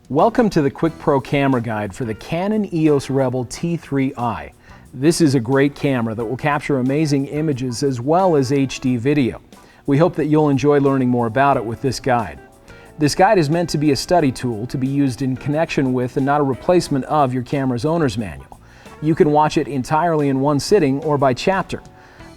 Welcome to the QuickPro camera guide for the Canon EOS Rebel T3i. This is a great camera that will capture amazing images as well as HD video. We hope that you'll enjoy learning more about it with this guide. This guide is meant to be a study tool to be used in connection with and not a replacement of your camera's owner's manual. You can watch it entirely in one sitting or by chapter.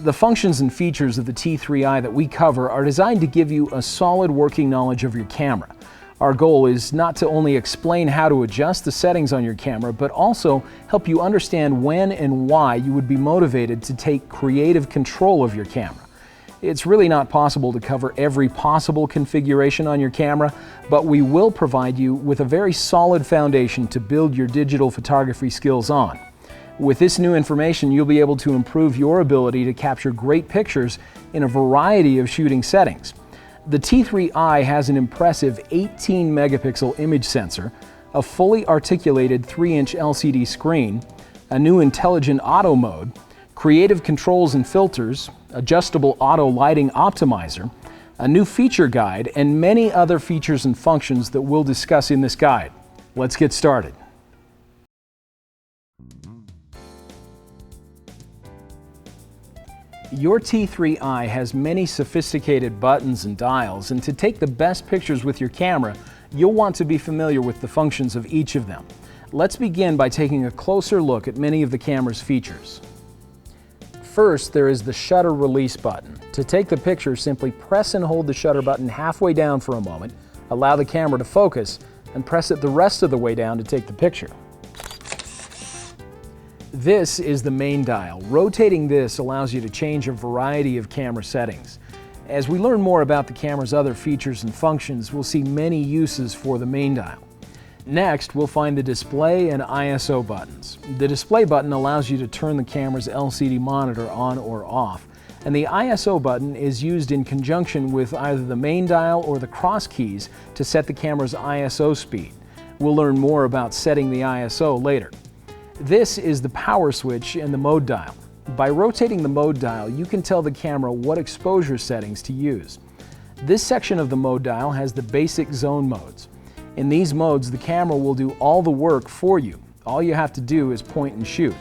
The functions and features of the T3i that we cover are designed to give you a solid working knowledge of your camera. Our goal is not to only explain how to adjust the settings on your camera, but also help you understand when and why you would be motivated to take creative control of your camera. It's really not possible to cover every possible configuration on your camera, but we will provide you with a very solid foundation to build your digital photography skills on. With this new information, you'll be able to improve your ability to capture great pictures in a variety of shooting settings. The T3i has an impressive 18 megapixel image sensor, a fully articulated 3-inch LCD screen, a new intelligent auto mode, creative controls and filters, adjustable auto lighting optimizer, a new feature guide, and many other features and functions that we'll discuss in this guide. Let's get started. Your T3i has many sophisticated buttons and dials, and to take the best pictures with your camera, you'll want to be familiar with the functions of each of them. Let's begin by taking a closer look at many of the camera's features. First, there is the shutter release button. To take the picture, simply press and hold the shutter button halfway down for a moment, allow the camera to focus, and press it the rest of the way down to take the picture. This is the main dial. Rotating this allows you to change a variety of camera settings. As we learn more about the camera's other features and functions, we'll see many uses for the main dial. Next, we'll find the display and ISO buttons. The display button allows you to turn the camera's LCD monitor on or off, and the ISO button is used in conjunction with either the main dial or the cross keys to set the camera's ISO speed. We'll learn more about setting the ISO later. This is the power switch and the mode dial. By rotating the mode dial, you can tell the camera what exposure settings to use. This section of the mode dial has the basic zone modes. In these modes, the camera will do all the work for you. All you have to do is point and shoot.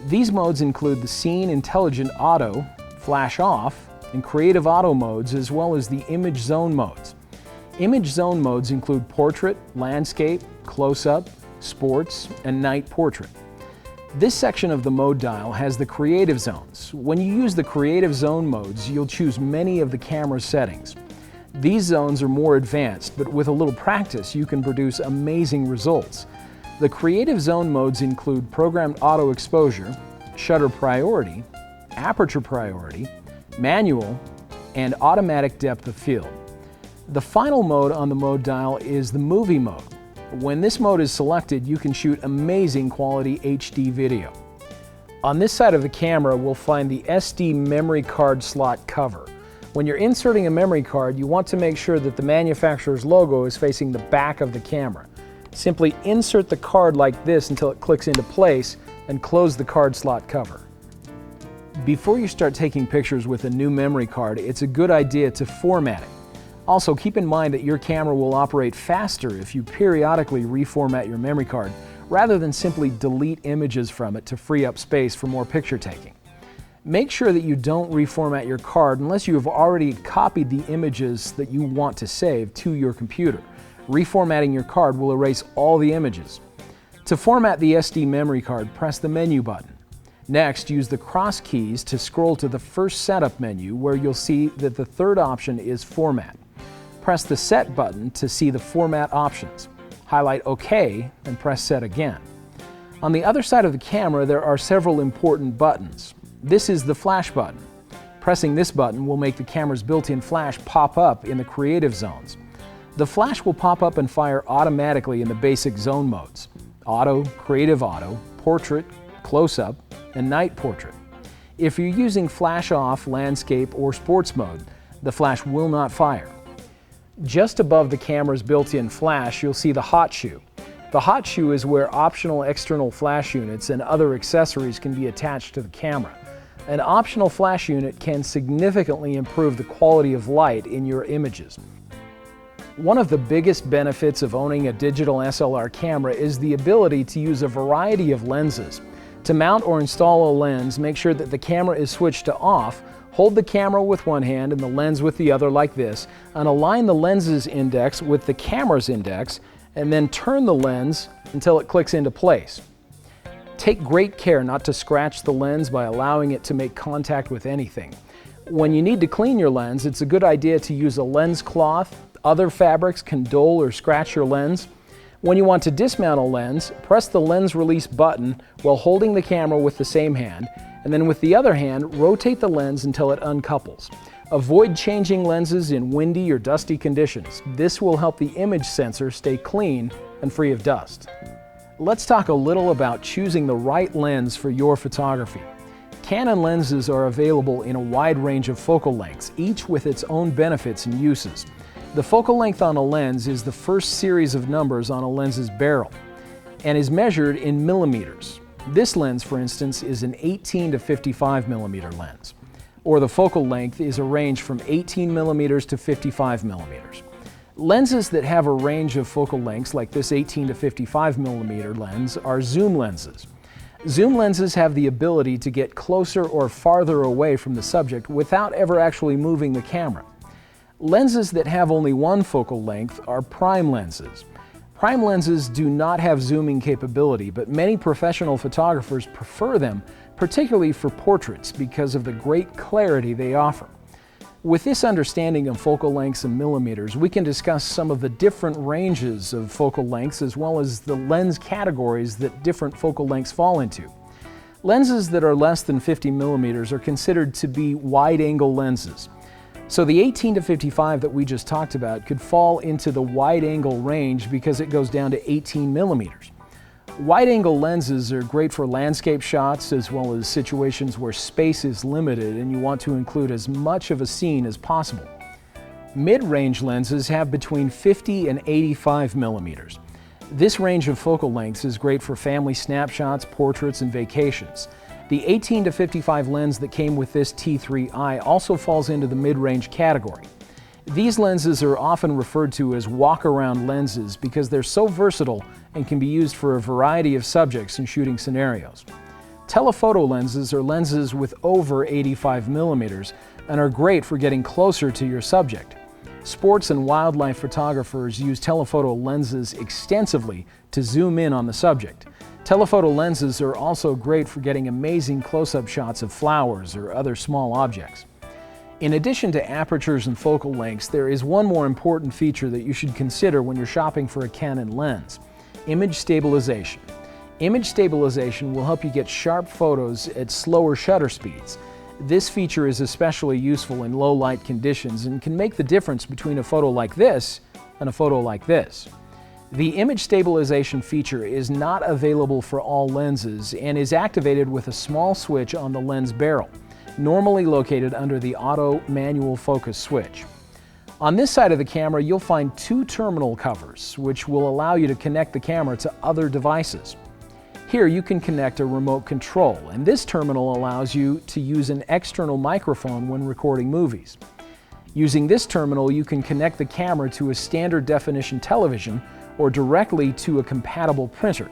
These modes include the Scene Intelligent Auto, Flash Off, and Creative Auto modes, as well as the Image Zone modes. Image Zone modes include Portrait, Landscape, Close-Up, Sports, and Night Portrait. This section of the mode dial has the creative zones. When you use the creative zone modes, you'll choose many of the camera's settings. These zones are more advanced, but with a little practice, you can produce amazing results. The creative zone modes include programmed auto exposure, shutter priority, aperture priority, manual, and automatic depth of field. The final mode on the mode dial is the movie mode. When this mode is selected, you can shoot amazing quality HD video. On this side of the camera, we'll find the SD memory card slot cover. When you're inserting a memory card, you want to make sure that the manufacturer's logo is facing the back of the camera. Simply insert the card like this until it clicks into place and close the card slot cover. Before you start taking pictures with a new memory card, it's a good idea to format it. Also, keep in mind that your camera will operate faster if you periodically reformat your memory card rather than simply delete images from it to free up space for more picture taking. Make sure that you don't reformat your card unless you have already copied the images that you want to save to your computer. Reformatting your card will erase all the images. To format the SD memory card, press the menu button. Next, use the cross keys to scroll to the first setup menu where you'll see that the third option is Format. Press the Set button to see the format options. Highlight OK and press Set again. On the other side of the camera, there are several important buttons. This is the Flash button. Pressing this button will make the camera's built-in flash pop up in the creative zones. The flash will pop up and fire automatically in the basic zone modes: Auto, Creative Auto, Portrait, Close-Up, and Night Portrait. If you're using Flash Off, Landscape, or Sports mode, the flash will not fire. Just above the camera's built-in flash, you'll see the hot shoe. The hot shoe is where optional external flash units and other accessories can be attached to the camera. An optional flash unit can significantly improve the quality of light in your images. One of the biggest benefits of owning a digital SLR camera is the ability to use a variety of lenses. To mount or install a lens, make sure that the camera is switched to off, hold the camera with one hand and the lens with the other like this, and align the lens's index with the camera's index, and then turn the lens until it clicks into place. Take great care not to scratch the lens by allowing it to make contact with anything. When you need to clean your lens, it's a good idea to use a lens cloth. Other fabrics can dull or scratch your lens. When you want to dismount a lens, press the lens release button while holding the camera with the same hand, and then with the other hand, rotate the lens until it uncouples. Avoid changing lenses in windy or dusty conditions. This will help the image sensor stay clean and free of dust. Let's talk a little about choosing the right lens for your photography. Canon lenses are available in a wide range of focal lengths, each with its own benefits and uses. The focal length on a lens is the first series of numbers on a lens's barrel and is measured in millimeters. This lens, for instance, is an 18 to 55 millimeter lens, or the focal length is a range from 18 millimeters to 55 millimeters. Lenses that have a range of focal lengths like this 18 to 55 millimeter lens are zoom lenses. Zoom lenses have the ability to get closer or farther away from the subject without ever actually moving the camera. Lenses that have only one focal length are prime lenses. Prime lenses do not have zooming capability, but many professional photographers prefer them, particularly for portraits, because of the great clarity they offer. With this understanding of focal lengths and millimeters, we can discuss some of the different ranges of focal lengths as well as the lens categories that different focal lengths fall into. Lenses that are less than 50 millimeters are considered to be wide-angle lenses. So the 18 to 55 that we just talked about could fall into the wide-angle range because it goes down to 18 millimeters. Wide-angle lenses are great for landscape shots as well as situations where space is limited and you want to include as much of a scene as possible. Mid-range lenses have between 50 and 85 millimeters. This range of focal lengths is great for family snapshots, portraits, and vacations. The 18 to 55 lens that came with this T3i also falls into the mid-range category. These lenses are often referred to as walk-around lenses because they're so versatile and can be used for a variety of subjects and shooting scenarios. Telephoto lenses are lenses with over 85 millimeters and are great for getting closer to your subject. Sports and wildlife photographers use telephoto lenses extensively to zoom in on the subject. Telephoto lenses are also great for getting amazing close-up shots of flowers or other small objects. In addition to apertures and focal lengths, there is one more important feature that you should consider when you're shopping for a Canon lens: image stabilization. Image stabilization will help you get sharp photos at slower shutter speeds. This feature is especially useful in low light conditions and can make the difference between a photo like this and a photo like this. The image stabilization feature is not available for all lenses and is activated with a small switch on the lens barrel, normally located under the auto manual focus switch. On this side of the camera, you'll find two terminal covers, which will allow you to connect the camera to other devices. Here you can connect a remote control, and this terminal allows you to use an external microphone when recording movies. Using this terminal, you can connect the camera to a standard definition television or directly to a compatible printer.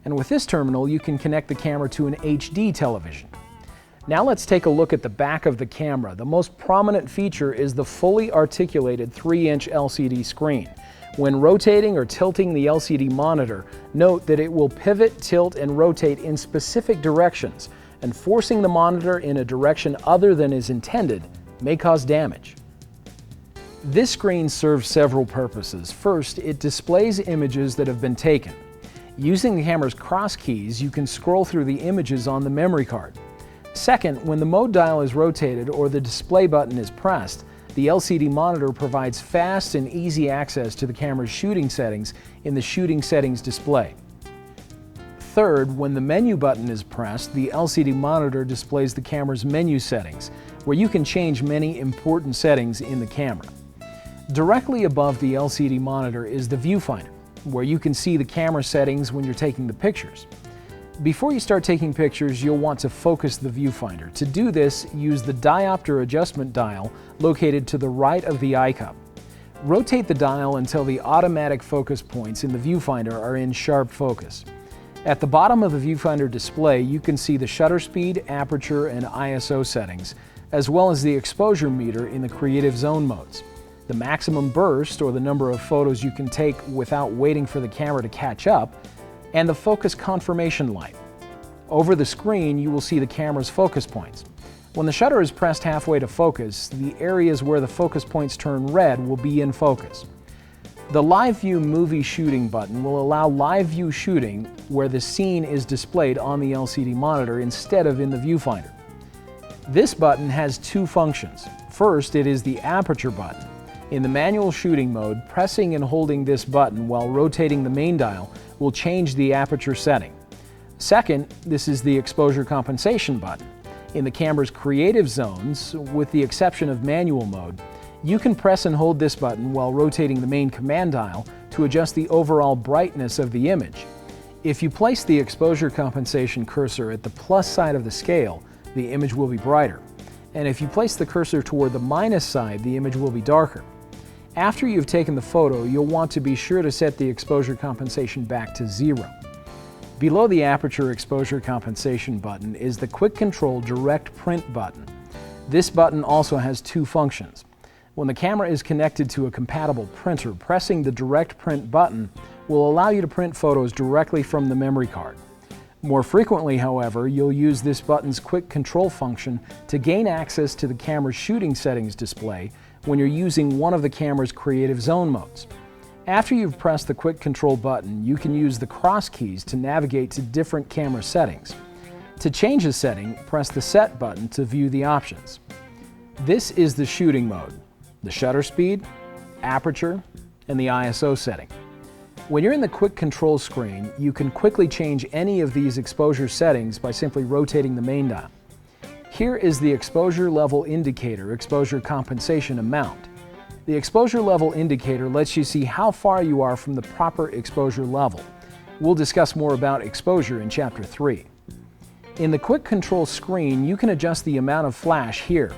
And with this terminal, you can connect the camera to an HD television. Now let's take a look at the back of the camera. The most prominent feature is the fully articulated 3-inch LCD screen. When rotating or tilting the LCD monitor, note that it will pivot, tilt, and rotate in specific directions, and forcing the monitor in a direction other than is intended may cause damage. This screen serves several purposes. First, it displays images that have been taken. Using the camera's cross keys, you can scroll through the images on the memory card. Second, when the mode dial is rotated or the display button is pressed, the LCD monitor provides fast and easy access to the camera's shooting settings in the shooting settings display. Third, when the menu button is pressed, the LCD monitor displays the camera's menu settings, where you can change many important settings in the camera. Directly above the LCD monitor is the viewfinder, where you can see the camera settings when you're taking the pictures. Before you start taking pictures, you'll want to focus the viewfinder. To do this, use the diopter adjustment dial located to the right of the eye cup. Rotate the dial until the automatic focus points in the viewfinder are in sharp focus. At the bottom of the viewfinder display, you can see the shutter speed, aperture, and ISO settings, as well as the exposure meter in the creative zone modes, the maximum burst, or the number of photos you can take without waiting for the camera to catch up, and the focus confirmation light. Over the screen, you will see the camera's focus points. When the shutter is pressed halfway to focus, the areas where the focus points turn red will be in focus. The Live View Movie Shooting button will allow live view shooting where the scene is displayed on the LCD monitor instead of in the viewfinder. This button has two functions. First, it is the aperture button. In the manual shooting mode, pressing and holding this button while rotating the main dial will change the aperture setting. Second, this is the exposure compensation button. In the camera's creative zones, with the exception of manual mode, you can press and hold this button while rotating the main command dial to adjust the overall brightness of the image. If you place the exposure compensation cursor at the plus side of the scale, the image will be brighter. And if you place the cursor toward the minus side, the image will be darker. After you've taken the photo, you'll want to be sure to set the exposure compensation back to 0. Below the aperture exposure compensation button is the Quick Control Direct Print button. This button also has two functions. When the camera is connected to a compatible printer, pressing the Direct Print button will allow you to print photos directly from the memory card. More frequently, however, you'll use this button's Quick Control function to gain access to the camera's shooting settings display when you're using one of the camera's creative zone modes. After you've pressed the Quick Control button, you can use the cross keys to navigate to different camera settings. To change a setting, press the Set button to view the options. This is the shooting mode, the shutter speed, aperture, and the ISO setting. When you're in the Quick Control screen, you can quickly change any of these exposure settings by simply rotating the main dial. Here is the exposure level indicator, exposure compensation amount. The exposure level indicator lets you see how far you are from the proper exposure level. We'll discuss more about exposure in Chapter 3. In the Quick Control screen, you can adjust the amount of flash here.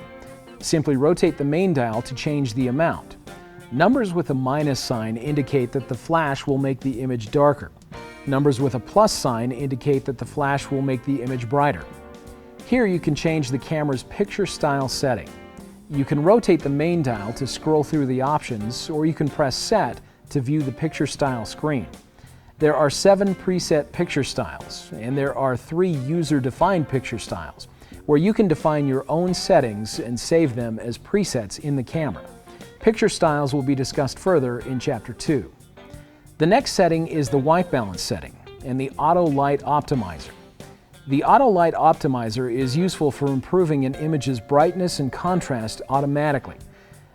Simply rotate the main dial to change the amount. Numbers with a minus sign indicate that the flash will make the image darker. Numbers with a plus sign indicate that the flash will make the image brighter. Here you can change the camera's picture style setting. You can rotate the main dial to scroll through the options, or you can press Set to view the picture style screen. There are 7 preset picture styles, and there are 3 user-defined picture styles, where you can define your own settings and save them as presets in the camera. Picture styles will be discussed further in Chapter 2. The next setting is the white balance setting and the Auto Light Optimizer. The Auto Light Optimizer is useful for improving an image's brightness and contrast automatically.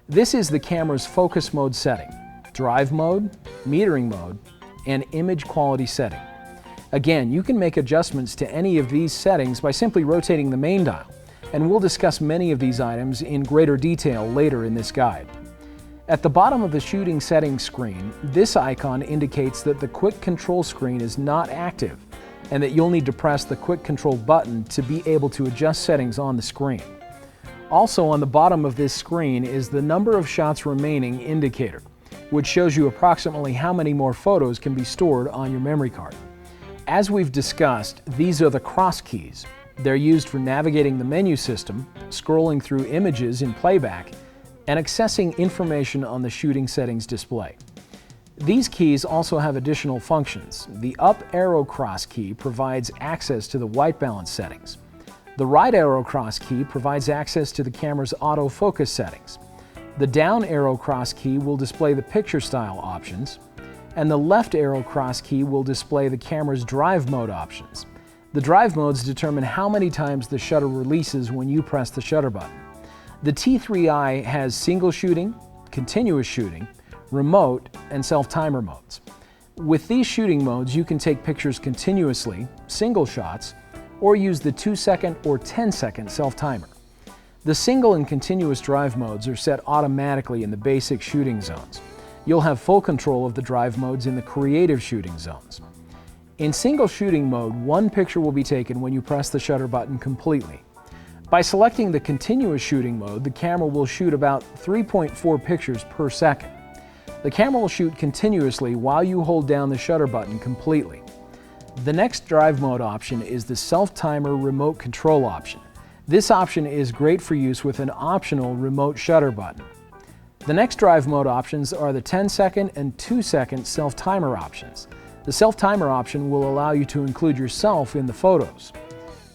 This is the camera's focus mode setting, drive mode, metering mode, and image quality setting. Again, you can make adjustments to any of these settings by simply rotating the main dial, and we'll discuss many of these items in greater detail later in this guide. At the bottom of the shooting settings screen, this icon indicates that the Quick Control screen is not active, and that you'll need to press the Quick Control button to be able to adjust settings on the screen. Also on the bottom of this screen is the number of shots remaining indicator, which shows you approximately how many more photos can be stored on your memory card. As we've discussed, these are the cross keys. They're used for navigating the menu system, scrolling through images in Playback, and accessing information on the shooting settings display. These keys also have additional functions. The up arrow cross key provides access to the white balance settings. The right arrow cross key provides access to the camera's autofocus settings. The down arrow cross key will display the picture style options, and the left arrow cross key will display the camera's drive mode options. The drive modes determine how many times the shutter releases when you press the shutter button. The T3i has single shooting, continuous shooting, remote, and self-timer modes. With these shooting modes, you can take pictures continuously, single shots, or use the 2-second or 10-second self-timer. The single and continuous drive modes are set automatically in the basic shooting zones. You'll have full control of the drive modes in the creative shooting zones. In single shooting mode, one picture will be taken when you press the shutter button completely. By selecting the continuous shooting mode, the camera will shoot about 3.4 pictures per second. The camera will shoot continuously while you hold down the shutter button completely. The next drive mode option is the self-timer remote control option. This option is great for use with an optional remote shutter button. The next drive mode options are the 10-second and 2-second self-timer options. The self-timer option will allow you to include yourself in the photos.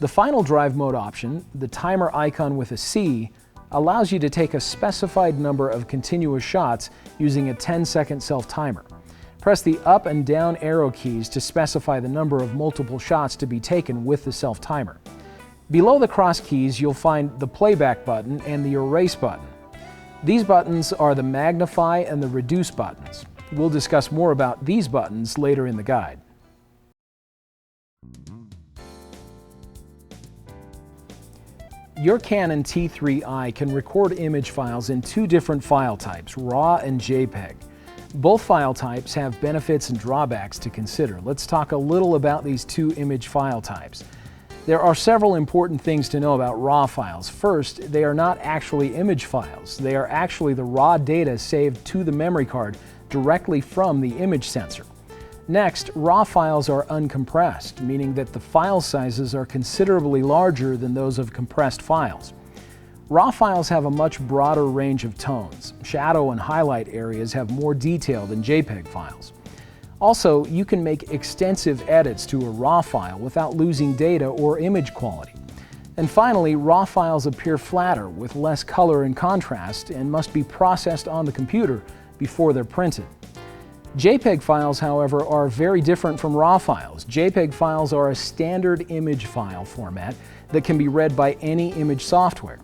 The final drive mode option, the timer icon with a C, allows you to take a specified number of continuous shots using a 10-second self-timer. Press the up and down arrow keys to specify the number of multiple shots to be taken with the self-timer. Below the cross keys, you'll find the Playback button and the Erase button. These buttons are the Magnify and the Reduce buttons. We'll discuss more about these buttons later in the guide. Your Canon T3i can record image files in two different file types, RAW and JPEG. Both file types have benefits and drawbacks to consider. Let's talk a little about these two image file types. There are several important things to know about RAW files. First, they are not actually image files. They are actually the raw data saved to the memory card directly from the image sensor. Next, RAW files are uncompressed, meaning that the file sizes are considerably larger than those of compressed files. RAW files have a much broader range of tones. Shadow and highlight areas have more detail than JPEG files. Also, you can make extensive edits to a RAW file without losing data or image quality. And finally, RAW files appear flatter with less color and contrast and must be processed on the computer before they're printed. JPEG files, however, are very different from RAW files. JPEG files are a standard image file format that can be read by any image software.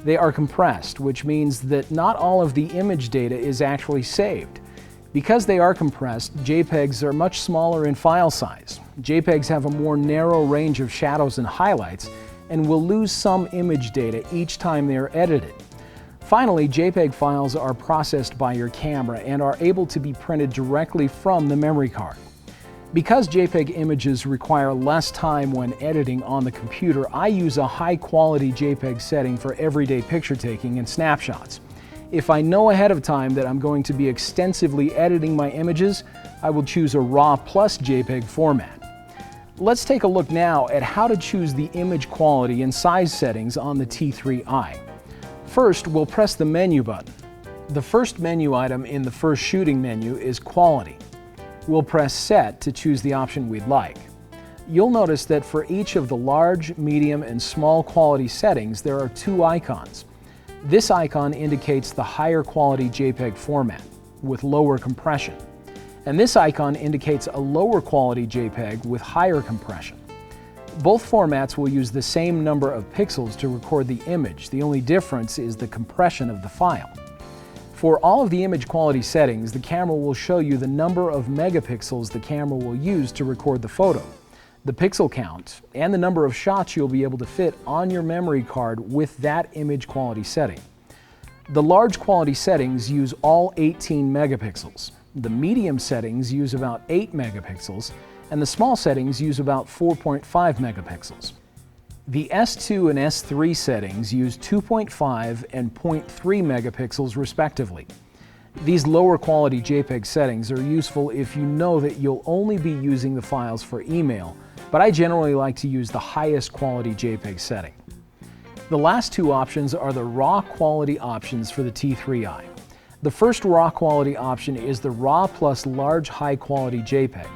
They are compressed, which means that not all of the image data is actually saved. Because they are compressed, JPEGs are much smaller in file size. JPEGs have a more narrow range of shadows and highlights and will lose some image data each time they are edited. Finally, JPEG files are processed by your camera and are able to be printed directly from the memory card. Because JPEG images require less time when editing on the computer, I use a high-quality JPEG setting for everyday picture taking and snapshots. If I know ahead of time that I'm going to be extensively editing my images, I will choose a RAW plus JPEG format. Let's take a look now at how to choose the image quality and size settings on the T3i. First, we'll press the menu button. The first menu item in the first shooting menu is Quality. We'll press Set to choose the option we'd like. You'll notice that for each of the large, medium, and small quality settings, there are two icons. This icon indicates the higher quality JPEG format with lower compression, and this icon indicates a lower quality JPEG with higher compression. Both formats will use the same number of pixels to record the image. The only difference is the compression of the file. For all of the image quality settings, the camera will show you the number of megapixels the camera will use to record the photo, the pixel count, and the number of shots you'll be able to fit on your memory card with that image quality setting. The large quality settings use all 18 megapixels. The medium settings use about 8 megapixels, and the small settings use about 4.5 megapixels. The S2 and S3 settings use 2.5 and 0.3 megapixels respectively. These lower quality JPEG settings are useful if you know that you'll only be using the files for email, but I generally like to use the highest quality JPEG setting. The last two options are the RAW quality options for the T3i. The first RAW quality option is the RAW plus large high quality JPEG.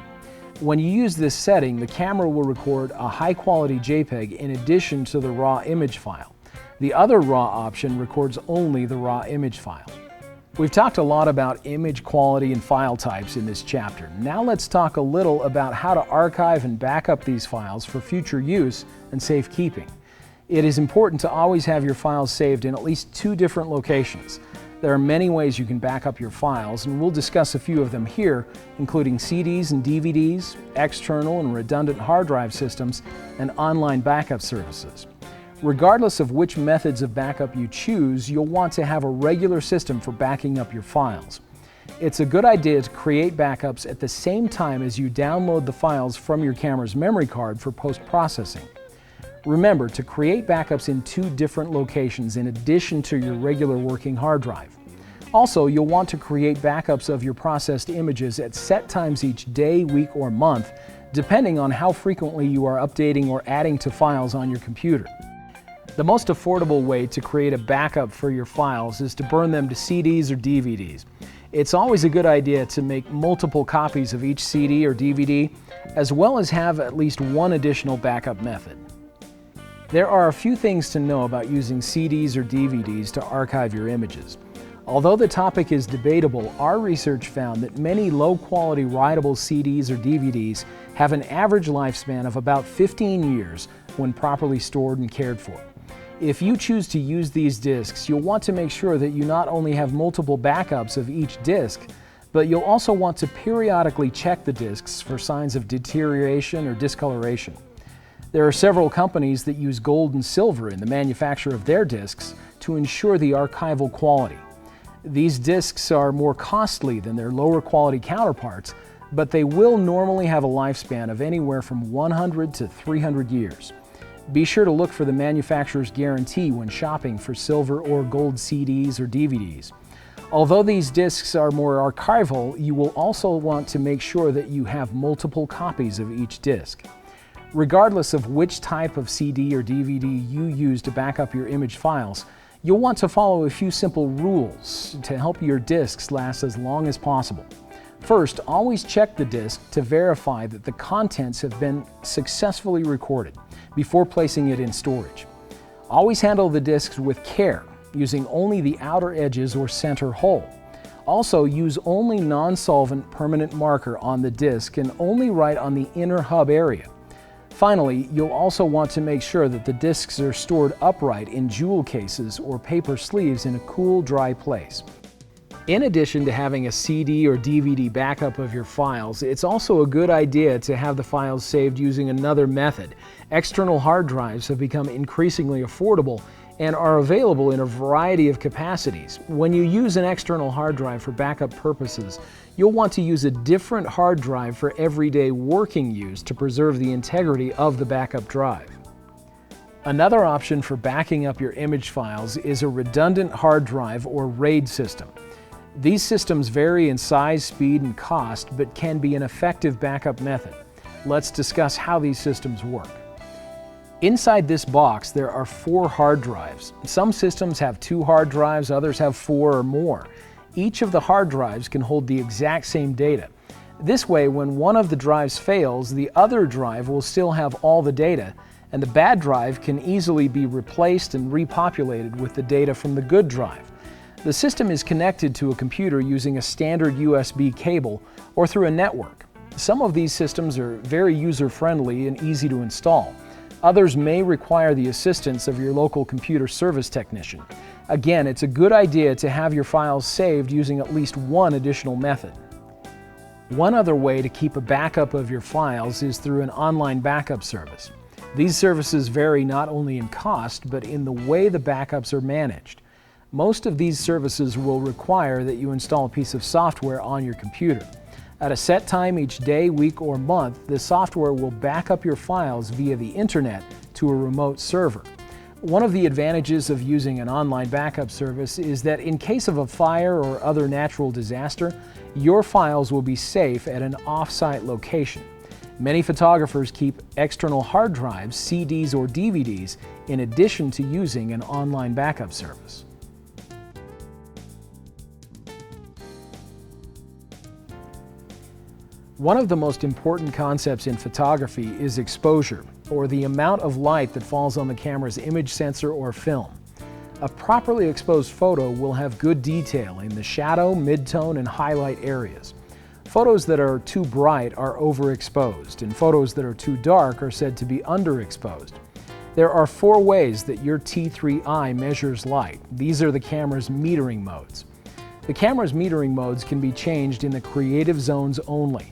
When you use this setting, the camera will record a high-quality JPEG in addition to the RAW image file. The other RAW option records only the RAW image file. We've talked a lot about image quality and file types in this chapter. Now let's talk a little about how to archive and back up these files for future use and safekeeping. It is important to always have your files saved in at least two different locations. There are many ways you can back up your files, and we'll discuss a few of them here, including CDs and DVDs, external and redundant hard drive systems, and online backup services. Regardless of which methods of backup you choose, you'll want to have a regular system for backing up your files. It's a good idea to create backups at the same time as you download the files from your camera's memory card for post-processing. Remember to create backups in two different locations in addition to your regular working hard drive. Also, you'll want to create backups of your processed images at set times each day, week, or month, depending on how frequently you are updating or adding to files on your computer. The most affordable way to create a backup for your files is to burn them to CDs or DVDs. It's always a good idea to make multiple copies of each CD or DVD, as well as have at least one additional backup method. There are a few things to know about using CDs or DVDs to archive your images. Although the topic is debatable, our research found that many low-quality writable CDs or DVDs have an average lifespan of about 15 years when properly stored and cared for. If you choose to use these discs, you'll want to make sure that you not only have multiple backups of each disc, but you'll also want to periodically check the discs for signs of deterioration or discoloration. There are several companies that use gold and silver in the manufacture of their discs to ensure the archival quality. These discs are more costly than their lower quality counterparts, but they will normally have a lifespan of anywhere from 100 to 300 years. Be sure to look for the manufacturer's guarantee when shopping for silver or gold CDs or DVDs. Although these discs are more archival, you will also want to make sure that you have multiple copies of each disc. Regardless of which type of CD or DVD you use to back up your image files, you'll want to follow a few simple rules to help your discs last as long as possible. First, always check the disc to verify that the contents have been successfully recorded before placing it in storage. Always handle the discs with care, using only the outer edges or center hole. Also, use only non-solvent permanent marker on the disc and only write on the inner hub area. Finally, you'll also want to make sure that the discs are stored upright in jewel cases or paper sleeves in a cool, dry place. In addition to having a CD or DVD backup of your files, it's also a good idea to have the files saved using another method. External hard drives have become increasingly affordable and are available in a variety of capacities. When you use an external hard drive for backup purposes, you'll want to use a different hard drive for everyday working use to preserve the integrity of the backup drive. Another option for backing up your image files is a redundant hard drive or RAID system. These systems vary in size, speed, and cost, but can be an effective backup method. Let's discuss how these systems work. Inside this box, there are 4 hard drives. Some systems have 2 hard drives, others have 4 or more. Each of the hard drives can hold the exact same data. This way, when one of the drives fails, the other drive will still have all the data, and the bad drive can easily be replaced and repopulated with the data from the good drive. The system is connected to a computer using a standard USB cable or through a network. Some of these systems are very user-friendly and easy to install. Others may require the assistance of your local computer service technician. Again, it's a good idea to have your files saved using at least one additional method. One other way to keep a backup of your files is through an online backup service. These services vary not only in cost, but in the way the backups are managed. Most of these services will require that you install a piece of software on your computer. At a set time each day, week, or month, the software will back up your files via the internet to a remote server. One of the advantages of using an online backup service is that in case of a fire or other natural disaster, your files will be safe at an off-site location. Many photographers keep external hard drives, CDs, or DVDs in addition to using an online backup service. One of the most important concepts in photography is exposure, or the amount of light that falls on the camera's image sensor or film. A properly exposed photo will have good detail in the shadow, midtone, and highlight areas. Photos that are too bright are overexposed, and photos that are too dark are said to be underexposed. There are 4 ways that your T3i measures light. These are the camera's metering modes. The camera's metering modes can be changed in the creative zones only.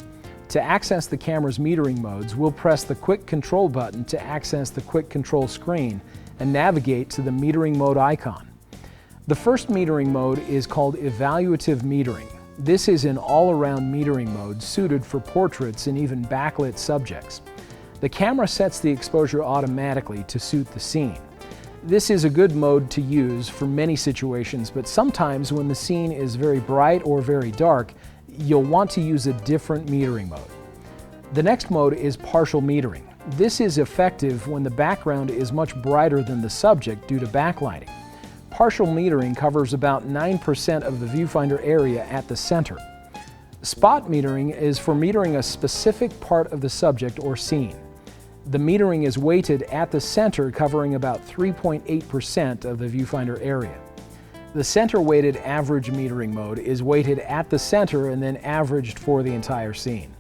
To access the camera's metering modes, we'll press the Quick Control button to access the Quick Control screen and navigate to the metering mode icon. The first metering mode is called evaluative metering. This is an all-around metering mode suited for portraits and even backlit subjects. The camera sets the exposure automatically to suit the scene. This is a good mode to use for many situations, but sometimes when the scene is very bright or very dark, you'll want to use a different metering mode. The next mode is partial metering. This is effective when the background is much brighter than the subject due to backlighting. Partial metering covers about 9% of the viewfinder area at the center. Spot metering is for metering a specific part of the subject or scene. The metering is weighted at the center, covering about 3.8% of the viewfinder area. The center-weighted average metering mode is weighted at the center and then averaged for the entire scene.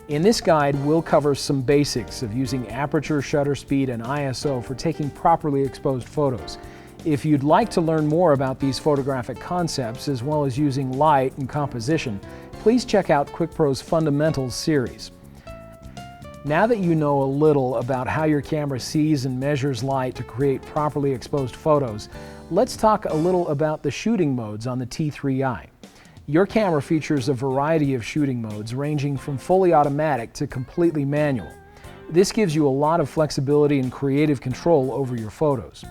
In this guide, we'll cover some basics of using aperture, shutter speed, and ISO for taking properly exposed photos. If you'd like to learn more about these photographic concepts, as well as using light and composition, please check out QuickPro's Fundamentals series. Now that you know a little about how your camera sees and measures light to create properly exposed photos, let's talk a little about the shooting modes on the T3i. Your camera features a variety of shooting modes ranging from fully automatic to completely manual. This gives you a lot of flexibility and creative control over your photos.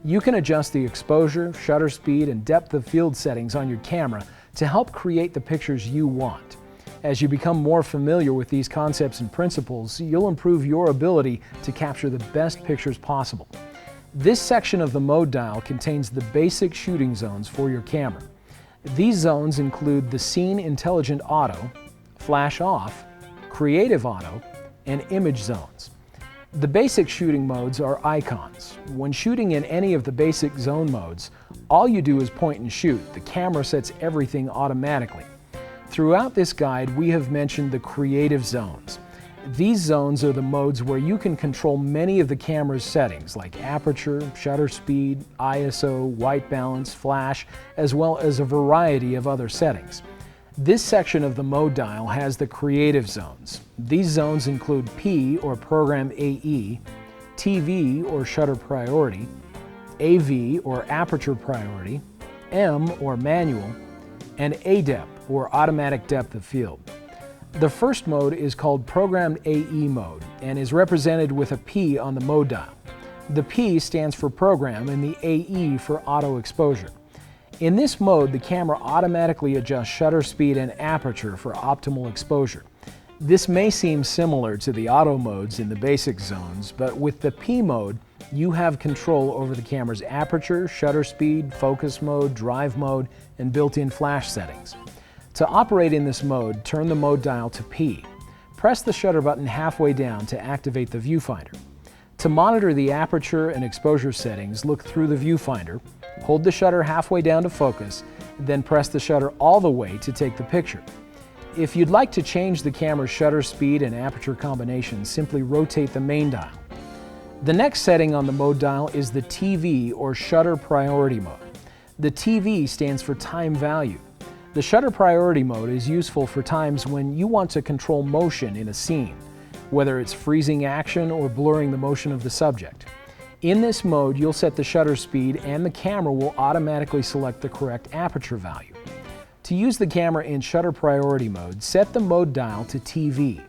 You can adjust the exposure, shutter speed, and depth of field settings on your camera to help create the pictures you want. As you become more familiar with these concepts and principles, you'll improve your ability to capture the best pictures possible. This section of the mode dial contains the basic shooting zones for your camera. These zones include the Scene Intelligent Auto, Flash Off, Creative Auto, and Image zones. The basic shooting modes are icons. When shooting in any of the basic zone modes, all you do is point and shoot. The camera sets everything automatically. Throughout this guide, we have mentioned the creative zones. These zones are the modes where you can control many of the camera's settings like aperture, shutter speed, ISO, white balance, flash, as well as a variety of other settings. This section of the mode dial has the creative zones. These zones include P or Program AE, TV or Shutter Priority, AV or Aperture Priority, M or Manual, and ADEP or Automatic Depth of Field. The first mode is called Programmed AE mode and is represented with a P on the mode dial. The P stands for Program and the AE for Auto Exposure. In this mode, the camera automatically adjusts shutter speed and aperture for optimal exposure. This may seem similar to the auto modes in the basic zones, but with the P mode, you have control over the camera's aperture, shutter speed, focus mode, drive mode, and built-in flash settings. To operate in this mode, turn the mode dial to P. Press the shutter button halfway down to activate the viewfinder. To monitor the aperture and exposure settings, look through the viewfinder, hold the shutter halfway down to focus, then press the shutter all the way to take the picture. If you'd like to change the camera's shutter speed and aperture combination, simply rotate the main dial. The next setting on the mode dial is the TV or Shutter Priority mode. The TV stands for Time Value. The Shutter Priority mode is useful for times when you want to control motion in a scene, whether it's freezing action or blurring the motion of the subject. In this mode, you'll set the shutter speed and the camera will automatically select the correct aperture value. To use the camera in Shutter Priority mode, set the mode dial to TV.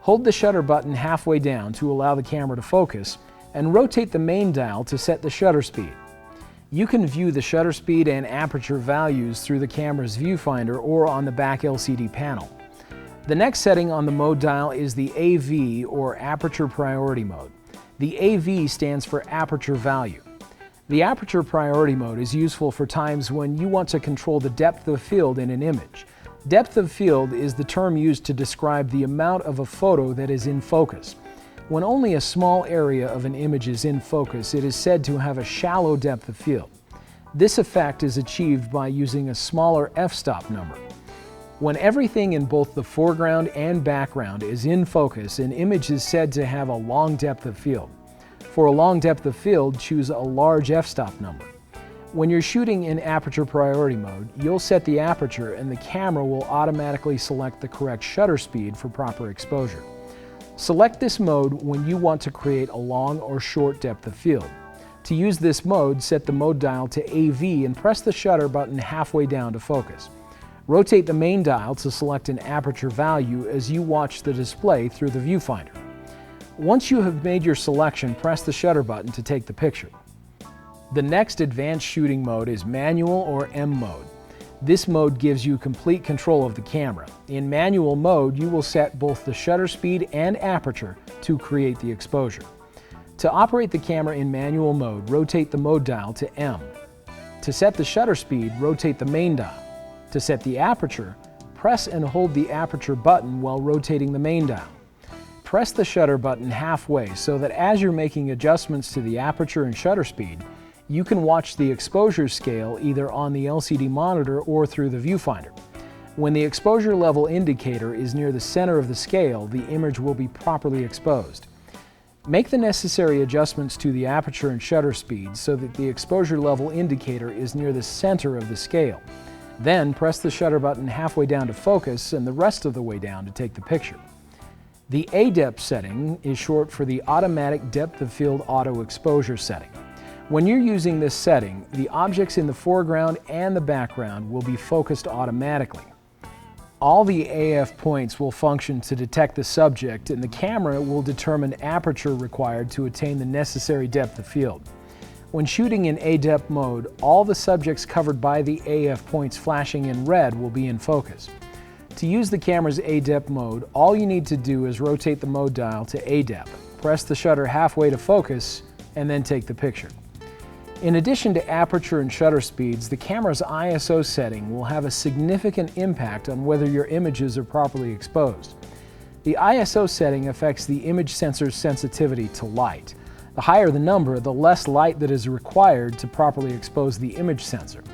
Hold the shutter button halfway down to allow the camera to focus, and rotate the main dial to set the shutter speed. You can view the shutter speed and aperture values through the camera's viewfinder or on the back LCD panel. The next setting on the mode dial is the AV or Aperture Priority mode. The AV stands for Aperture Value. The Aperture Priority mode is useful for times when you want to control the depth of field in an image. Depth of field is the term used to describe the amount of a photo that is in focus. When only a small area of an image is in focus, it is said to have a shallow depth of field. This effect is achieved by using a smaller f-stop number. When everything in both the foreground and background is in focus, an image is said to have a long depth of field. For a long depth of field, choose a large f-stop number. When you're shooting in Aperture Priority mode, you'll set the aperture and the camera will automatically select the correct shutter speed for proper exposure. Select this mode when you want to create a long or short depth of field. To use this mode, set the mode dial to AV and press the shutter button halfway down to focus. Rotate the main dial to select an aperture value as you watch the display through the viewfinder. Once you have made your selection, press the shutter button to take the picture. The next advanced shooting mode is manual or M mode. This mode gives you complete control of the camera. In manual mode, you will set both the shutter speed and aperture to create the exposure. To operate the camera in manual mode, rotate the mode dial to M. To set the shutter speed, rotate the main dial. To set the aperture, press and hold the aperture button while rotating the main dial. Press the shutter button halfway so that as you're making adjustments to the aperture and shutter speed, you can watch the exposure scale either on the LCD monitor or through the viewfinder. When the exposure level indicator is near the center of the scale, the image will be properly exposed. Make the necessary adjustments to the aperture and shutter speed so that the exposure level indicator is near the center of the scale. Then press the shutter button halfway down to focus and the rest of the way down to take the picture. The A-depth setting is short for the Automatic Depth of Field Auto Exposure setting. When you're using this setting, the objects in the foreground and the background will be focused automatically. All the AF points will function to detect the subject, and the camera will determine aperture required to attain the necessary depth of field. When shooting in A-depth mode, all the subjects covered by the AF points flashing in red will be in focus. To use the camera's A-depth mode, all you need to do is rotate the mode dial to A-depth, press the shutter halfway to focus, and then take the picture. In addition to aperture and shutter speeds, the camera's ISO setting will have a significant impact on whether your images are properly exposed. The ISO setting affects the image sensor's sensitivity to light. The higher the number, the less light that is required to properly expose the image sensor.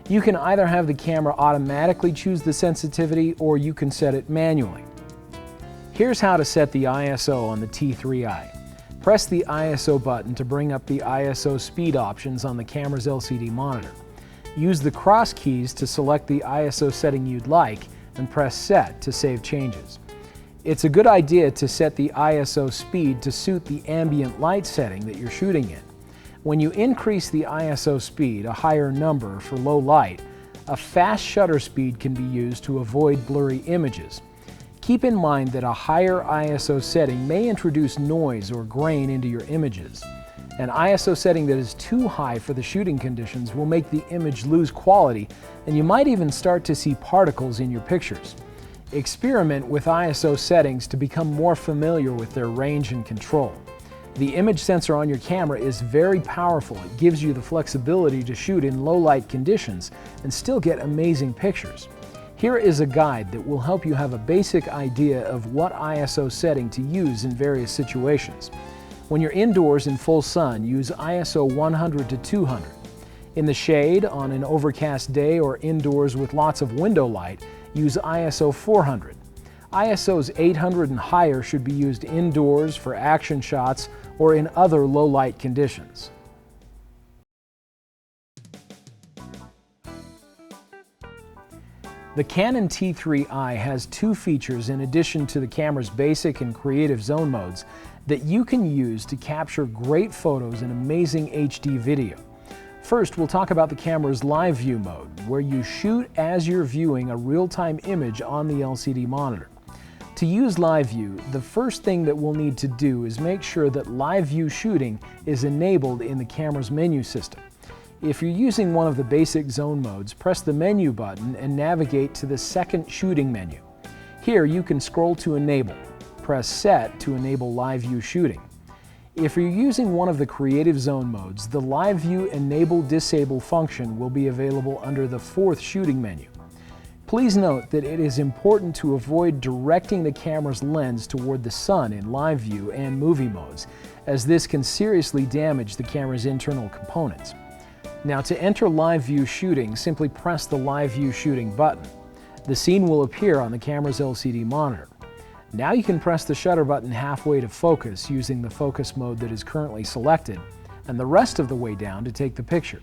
You can either have the camera automatically choose the sensitivity or you can set it manually. Here's how to set the ISO on the T3i. Press the ISO button to bring up the ISO speed options on the camera's LCD monitor. Use the cross keys to select the ISO setting you'd like and press Set to save changes. It's a good idea to set the ISO speed to suit the ambient light setting that you're shooting in. When you increase the ISO speed, a higher number for low light, a fast shutter speed can be used to avoid blurry images. Keep in mind that a higher ISO setting may introduce noise or grain into your images. An ISO setting that is too high for the shooting conditions will make the image lose quality, and you might even start to see particles in your pictures. Experiment with ISO settings to become more familiar with their range and control. The image sensor on your camera is very powerful. It gives you the flexibility to shoot in low light conditions and still get amazing pictures. Here is a guide that will help you have a basic idea of what ISO setting to use in various situations. When you're indoors in full sun, use ISO 100 to 200. In the shade, on an overcast day, or indoors with lots of window light, use ISO 400. ISOs 800 and higher should be used indoors for action shots or in other low light conditions. The Canon T3i has two features in addition to the camera's basic and creative zone modes that you can use to capture great photos and amazing HD video. First, we'll talk about the camera's live view mode, where you shoot as you're viewing a real-time image on the LCD monitor. To use live view, the first thing that we'll need to do is make sure that live view shooting is enabled in the camera's menu system. If you're using one of the basic zone modes, press the menu button and navigate to the second shooting menu. Here you can scroll to enable. Press Set to enable live view shooting. If you're using one of the creative zone modes, the live view enable-disable function will be available under the fourth shooting menu. Please note that it is important to avoid directing the camera's lens toward the sun in live view and movie modes, as this can seriously damage the camera's internal components. Now, to enter live view shooting, simply press the live view shooting button. The scene will appear on the camera's LCD monitor. Now you can press the shutter button halfway to focus using the focus mode that is currently selected, and the rest of the way down to take the picture.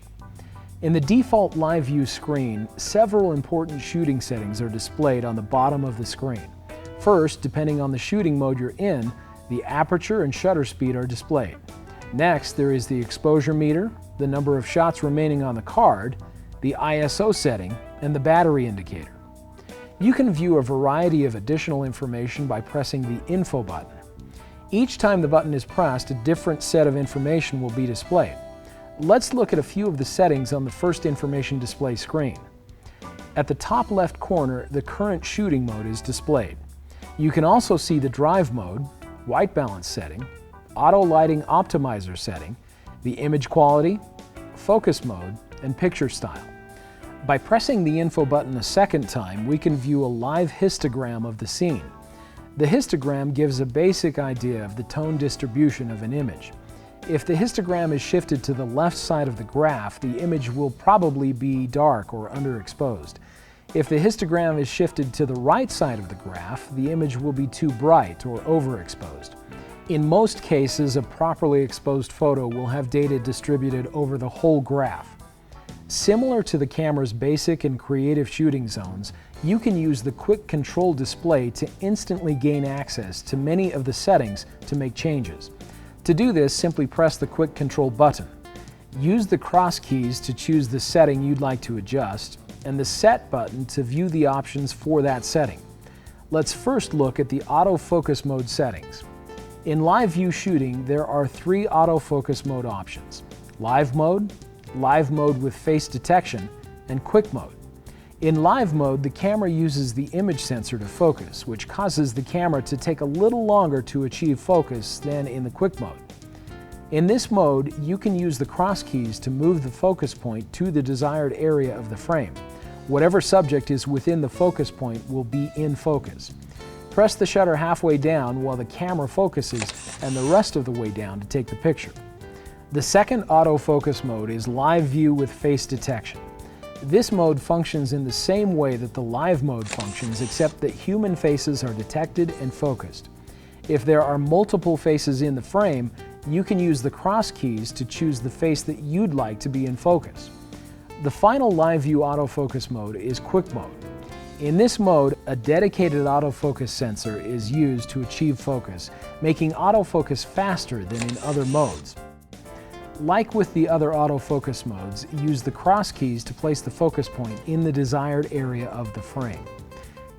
In the default live view screen, several important shooting settings are displayed on the bottom of the screen. First, depending on the shooting mode you're in, the aperture and shutter speed are displayed. Next, there is the exposure meter, the number of shots remaining on the card, the ISO setting, and the battery indicator. You can view a variety of additional information by pressing the Info button. Each time the button is pressed, a different set of information will be displayed. Let's look at a few of the settings on the first information display screen. At the top left corner, the current shooting mode is displayed. You can also see the drive mode, white balance setting, auto lighting optimizer setting, the image quality, focus mode, and picture style. By pressing the info button a second time, we can view a live histogram of the scene. The histogram gives a basic idea of the tone distribution of an image. If the histogram is shifted to the left side of the graph, the image will probably be dark or underexposed. If the histogram is shifted to the right side of the graph, the image will be too bright or overexposed. In most cases, a properly exposed photo will have data distributed over the whole graph. Similar to the camera's basic and creative shooting zones, you can use the quick control display to instantly gain access to many of the settings to make changes. To do this, simply press the quick control button. Use the cross keys to choose the setting you'd like to adjust, and the set button to view the options for that setting. Let's first look at the autofocus mode settings. In live view shooting, there are 3 autofocus mode options: live mode with face detection, and quick mode. In live mode, the camera uses the image sensor to focus, which causes the camera to take a little longer to achieve focus than in the quick mode. In this mode, you can use the cross keys to move the focus point to the desired area of the frame. Whatever subject is within the focus point will be in focus. Press the shutter halfway down while the camera focuses and the rest of the way down to take the picture. The second autofocus mode is live view with face detection. This mode functions in the same way that the live mode functions, except that human faces are detected and focused. If there are multiple faces in the frame, you can use the cross keys to choose the face that you'd like to be in focus. The final live view autofocus mode is quick mode. In this mode, a dedicated autofocus sensor is used to achieve focus, making autofocus faster than in other modes. Like with the other autofocus modes, use the cross keys to place the focus point in the desired area of the frame.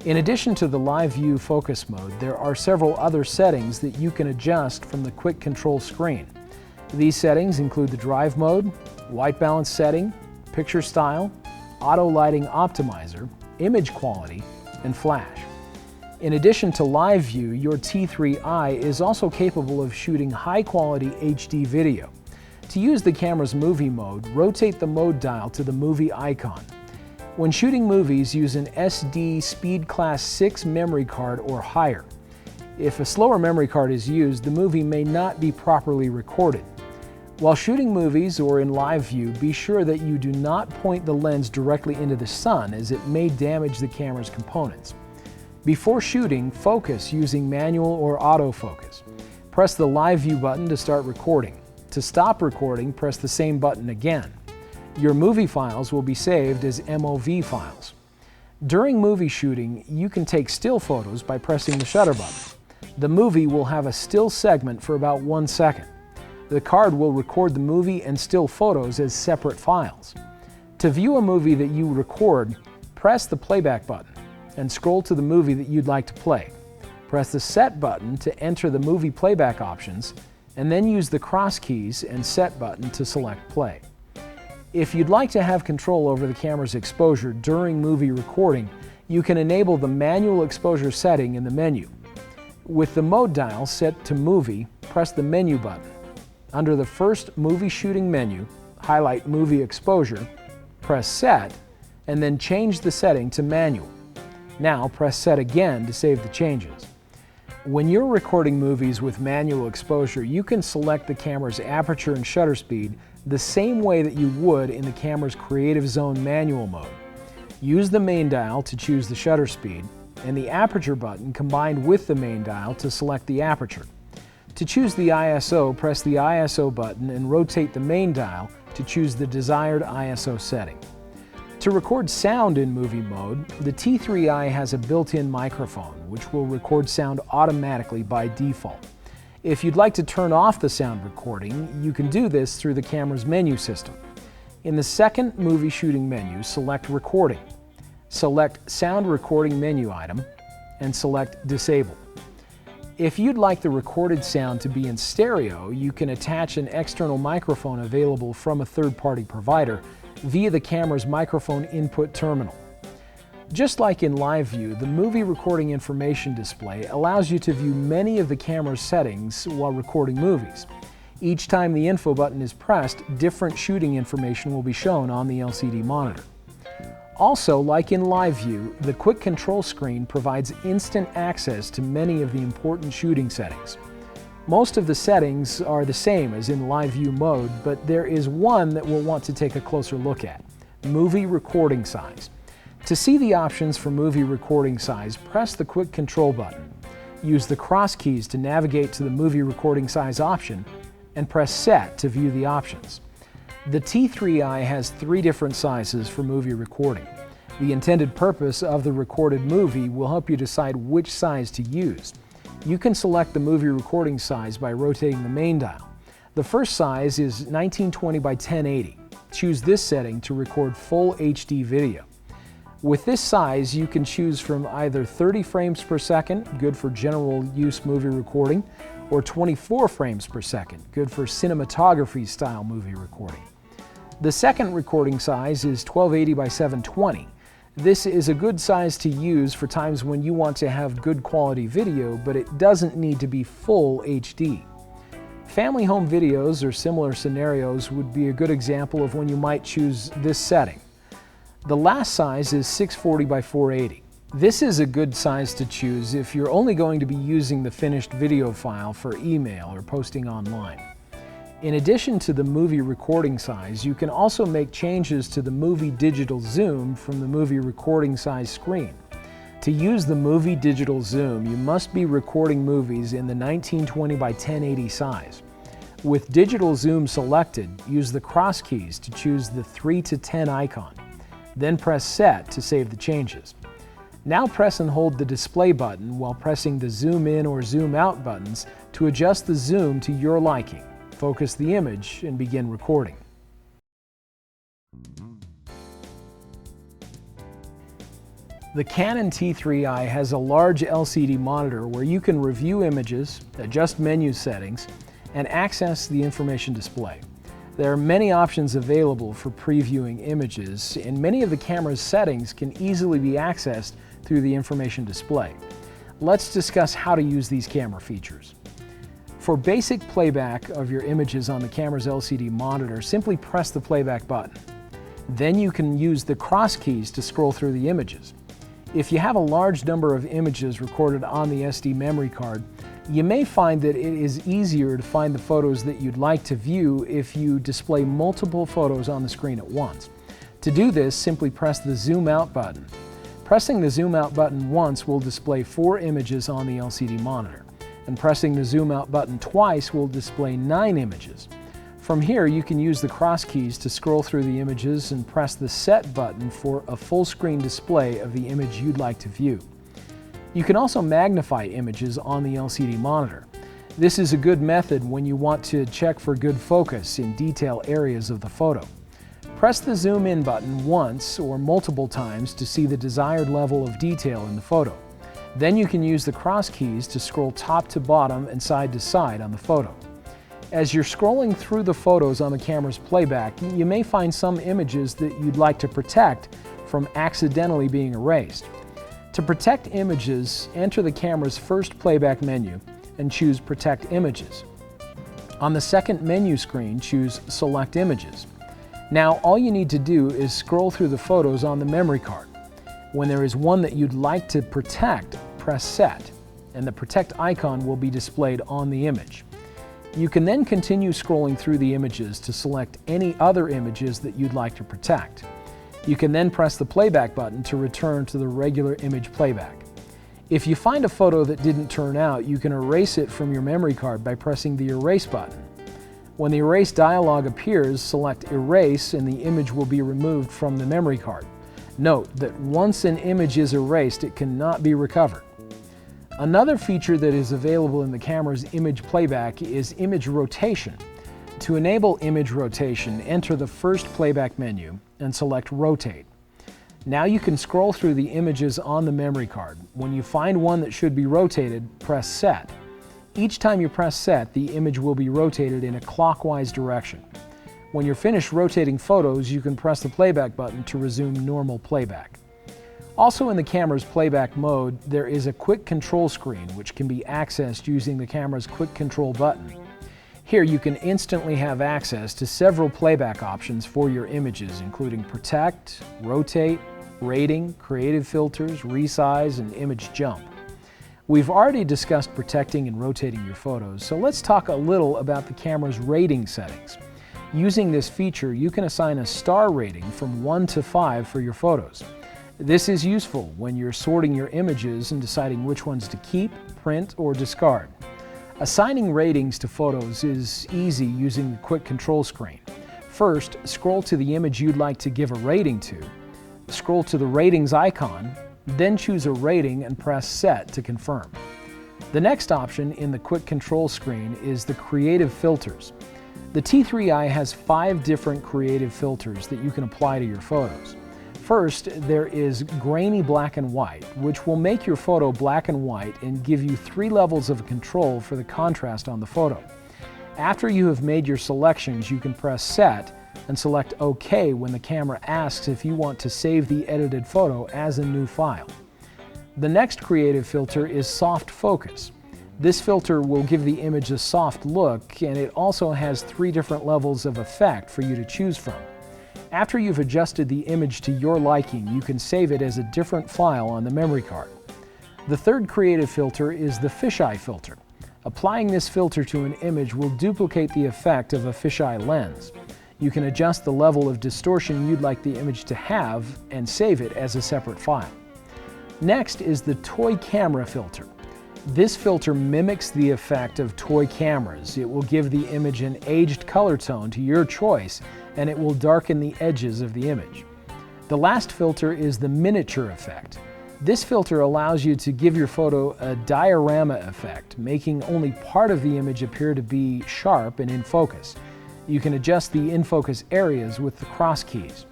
In addition to the live view focus mode, there are several other settings that you can adjust from the quick control screen. These settings include the drive mode, white balance setting, picture style, auto lighting optimizer, image quality, and flash. In addition to live view, your T3i is also capable of shooting high-quality HD video. To use the camera's movie mode, rotate the mode dial to the movie icon. When shooting movies, use an SD Speed Class 6 memory card or higher. If a slower memory card is used, the movie may not be properly recorded. While shooting movies or in live view, be sure that you do not point the lens directly into the sun, as it may damage the camera's components. Before shooting, focus using manual or autofocus. Press the live view button to start recording. To stop recording, press the same button again. Your movie files will be saved as MOV files. During movie shooting, you can take still photos by pressing the shutter button. The movie will have a still segment for about 1 second. The card will record the movie and still photos as separate files. To view a movie that you record, press the Playback button and scroll to the movie that you'd like to play. Press the Set button to enter the movie playback options, and then use the cross keys and Set button to select play. If you'd like to have control over the camera's exposure during movie recording, you can enable the manual exposure setting in the menu. With the mode dial set to movie, press the menu button. Under the first movie shooting menu, highlight movie exposure, press Set, and then change the setting to manual. Now press Set again to save the changes. When you're recording movies with manual exposure, you can select the camera's aperture and shutter speed the same way that you would in the camera's Creative Zone manual mode. Use the main dial to choose the shutter speed, and the aperture button combined with the main dial to select the aperture. To choose the ISO, press the ISO button and rotate the main dial to choose the desired ISO setting. To record sound in movie mode, the T3i has a built-in microphone, which will record sound automatically by default. If you'd like to turn off the sound recording, you can do this through the camera's menu system. In the second movie shooting menu, select Recording. Select Sound Recording menu item and select Disable. If you'd like the recorded sound to be in stereo, you can attach an external microphone available from a third-party provider via the camera's microphone input terminal. Just like in live view, the movie recording information display allows you to view many of the camera's settings while recording movies. Each time the info button is pressed, different shooting information will be shown on the LCD monitor. Also, like in live view, the quick control screen provides instant access to many of the important shooting settings. Most of the settings are the same as in live view mode, but there is one that we'll want to take a closer look at: movie recording size. To see the options for movie recording size, press the quick control button. Use the cross keys to navigate to the movie recording size option, and press Set to view the options. The T3i has 3 different sizes for movie recording. The intended purpose of the recorded movie will help you decide which size to use. You can select the movie recording size by rotating the main dial. The first size is 1920 by 1080. Choose this setting to record full HD video. With this size, you can choose from either 30 frames per second, good for general use movie recording, or 24 frames per second, good for cinematography style movie recording. The second recording size is 1280 by 720. This is a good size to use for times when you want to have good quality video, but it doesn't need to be full HD. Family home videos or similar scenarios would be a good example of when you might choose this setting. The last size is 640 by 480. This is a good size to choose if you're only going to be using the finished video file for email or posting online. In addition to the movie recording size, you can also make changes to the movie digital zoom from the movie recording size screen. To use the movie digital zoom, you must be recording movies in the 1920 by 1080 size. With digital zoom selected, use the cross keys to choose the 3 to 10 icon. Then press Set to save the changes. Now press and hold the display button while pressing the zoom in or zoom out buttons to adjust the zoom to your liking. Focus the image and begin recording. The Canon T3i has a large LCD monitor where you can review images, adjust menu settings, and access the information display. There are many options available for previewing images, and many of the camera's settings can easily be accessed through the information display. Let's discuss how to use these camera features. For basic playback of your images on the camera's LCD monitor, simply press the playback button. Then you can use the cross keys to scroll through the images. If you have a large number of images recorded on the SD memory card, you may find that it is easier to find the photos that you'd like to view if you display multiple photos on the screen at once. To do this, simply press the Zoom Out button. Pressing the Zoom Out button once will display 4 images on the LCD monitor, and pressing the Zoom Out button twice will display 9 images. From here, you can use the cross keys to scroll through the images and press the Set button for a full screen display of the image you'd like to view. You can also magnify images on the LCD monitor. This is a good method when you want to check for good focus in detail areas of the photo. Press the Zoom In button once or multiple times to see the desired level of detail in the photo. Then you can use the cross keys to scroll top to bottom and side to side on the photo. As you're scrolling through the photos on the camera's playback, you may find some images that you'd like to protect from accidentally being erased. To protect images, enter the camera's first playback menu and choose Protect Images. On the second menu screen, choose Select Images. Now all you need to do is scroll through the photos on the memory card. When there is one that you'd like to protect, press Set, and the Protect icon will be displayed on the image. You can then continue scrolling through the images to select any other images that you'd like to protect. You can then press the Playback button to return to the regular image playback. If you find a photo that didn't turn out, you can erase it from your memory card by pressing the Erase button. When the Erase dialog appears, select Erase and the image will be removed from the memory card. Note that once an image is erased, it cannot be recovered. Another feature that is available in the camera's image playback is image rotation. To enable image rotation, enter the first playback menu and select Rotate. Now you can scroll through the images on the memory card. When you find one that should be rotated, press Set. Each time you press set, the image will be rotated in a clockwise direction. When you're finished rotating photos, you can press the playback button to resume normal playback. Also in the camera's playback mode, there is a quick control screen which can be accessed using the camera's quick control button. Here you can instantly have access to several playback options for your images, including protect, rotate, rating, creative filters, resize, and image jump. We've already discussed protecting and rotating your photos, so let's talk a little about the camera's rating settings. Using this feature, you can assign a star rating from 1 to 5 for your photos. This is useful when you're sorting your images and deciding which ones to keep, print, or discard. Assigning ratings to photos is easy using the quick control screen. First, scroll to the image you'd like to give a rating to. Scroll to the ratings icon, then choose a rating and press set to confirm. The next option in the quick control screen is the creative filters. The T3i has 5 different creative filters that you can apply to your photos. First, there is grainy black and white, which will make your photo black and white and give you 3 levels of control for the contrast on the photo. After you have made your selections, you can press set and select OK when the camera asks if you want to save the edited photo as a new file. The next creative filter is soft focus. This filter will give the image a soft look, and it also has 3 different levels of effect for you to choose from. After you've adjusted the image to your liking, you can save it as a different file on the memory card. The third creative filter is the fisheye filter. Applying this filter to an image will duplicate the effect of a fisheye lens. You can adjust the level of distortion you'd like the image to have and save it as a separate file. Next is the toy camera filter. This filter mimics the effect of toy cameras. It will give the image an aged color tone to your choice, and it will darken the edges of the image. The last filter is the miniature effect. This filter allows you to give your photo a diorama effect, making only part of the image appear to be sharp and in focus. You can adjust the in-focus areas with the cross keys.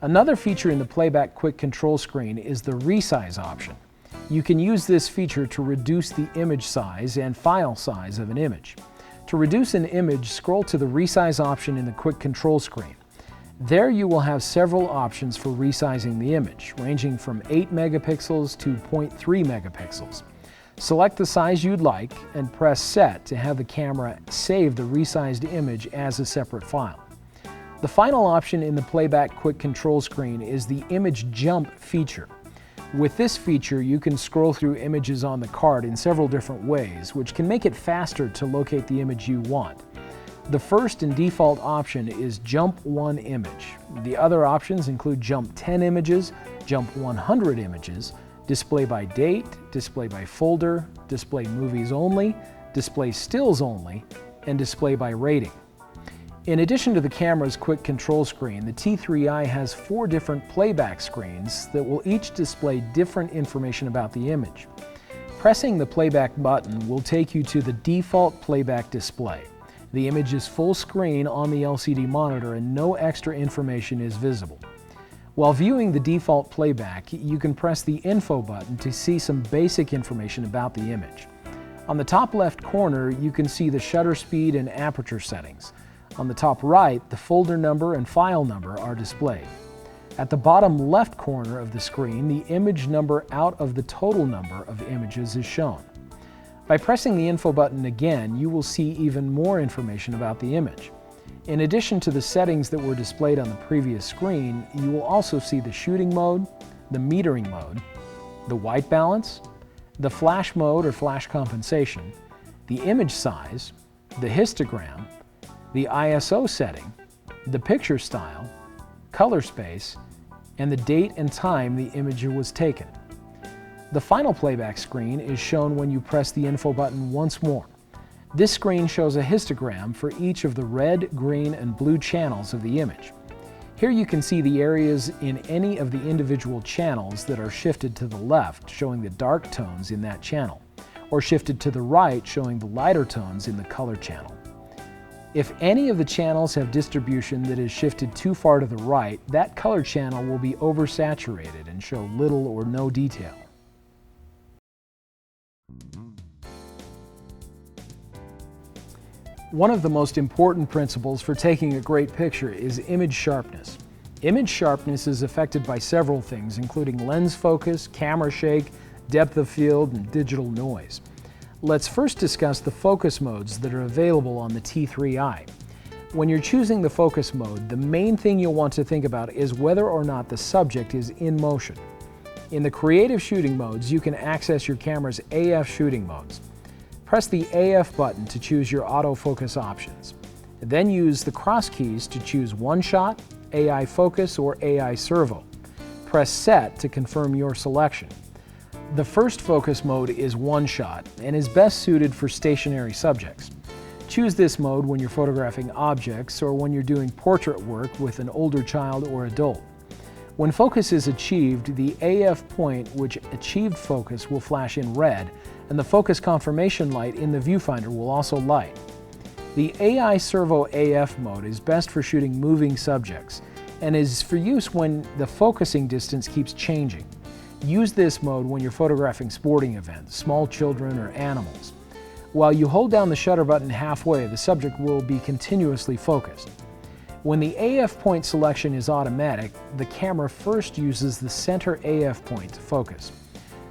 Another feature in the Playback Quick Control screen is the resize option. You can use this feature to reduce the image size and file size of an image. To reduce an image, scroll to the resize option in the Quick Control screen. There you will have several options for resizing the image, ranging from 8 megapixels to 0.3 megapixels. Select the size you'd like and press set to have the camera save the resized image as a separate file. The final option in the Playback Quick Control screen is the Image Jump feature. With this feature, you can scroll through images on the card in several different ways, which can make it faster to locate the image you want. The first and default option is Jump 1 image. The other options include Jump 10 images, Jump 100 images, Display by date, Display by folder, Display movies only, Display stills only, and Display by rating. In addition to the camera's quick control screen, the T3i has 4 different playback screens that will each display different information about the image. Pressing the playback button will take you to the default playback display. The image is full screen on the LCD monitor and no extra information is visible. While viewing the default playback, you can press the Info button to see some basic information about the image. On the top left corner, you can see the shutter speed and aperture settings. On the top right, the folder number and file number are displayed. At the bottom left corner of the screen, the image number out of the total number of images is shown. By pressing the Info button again, you will see even more information about the image. In addition to the settings that were displayed on the previous screen, you will also see the shooting mode, the metering mode, the white balance, the flash mode or flash compensation, the image size, the histogram, the ISO setting, the picture style, color space, and the date and time the image was taken. The final playback screen is shown when you press the Info button once more. This screen shows a histogram for each of the red, green, and blue channels of the image. Here you can see the areas in any of the individual channels that are shifted to the left, showing the dark tones in that channel, or shifted to the right, showing the lighter tones in the color channel. If any of the channels have distribution that is shifted too far to the right, that color channel will be oversaturated and show little or no detail. One of the most important principles for taking a great picture is image sharpness. Image sharpness is affected by several things, including lens focus, camera shake, depth of field, and digital noise. Let's first discuss the focus modes that are available on the T3i. When you're choosing the focus mode, the main thing you'll want to think about is whether or not the subject is in motion. In the creative shooting modes, you can access your camera's AF shooting modes. Press the AF button to choose your autofocus options. Then use the cross keys to choose one shot, AI focus, or AI servo. Press set to confirm your selection. The first focus mode is one shot and is best suited for stationary subjects. Choose this mode when you're photographing objects or when you're doing portrait work with an older child or adult. When focus is achieved, the AF point which achieved focus will flash in red, and the focus confirmation light in the viewfinder will also light. The AI Servo AF mode is best for shooting moving subjects and is for use when the focusing distance keeps changing. Use this mode when you're photographing sporting events, small children, or animals. While you hold down the shutter button halfway, the subject will be continuously focused. When the AF point selection is automatic, the camera first uses the center AF point to focus.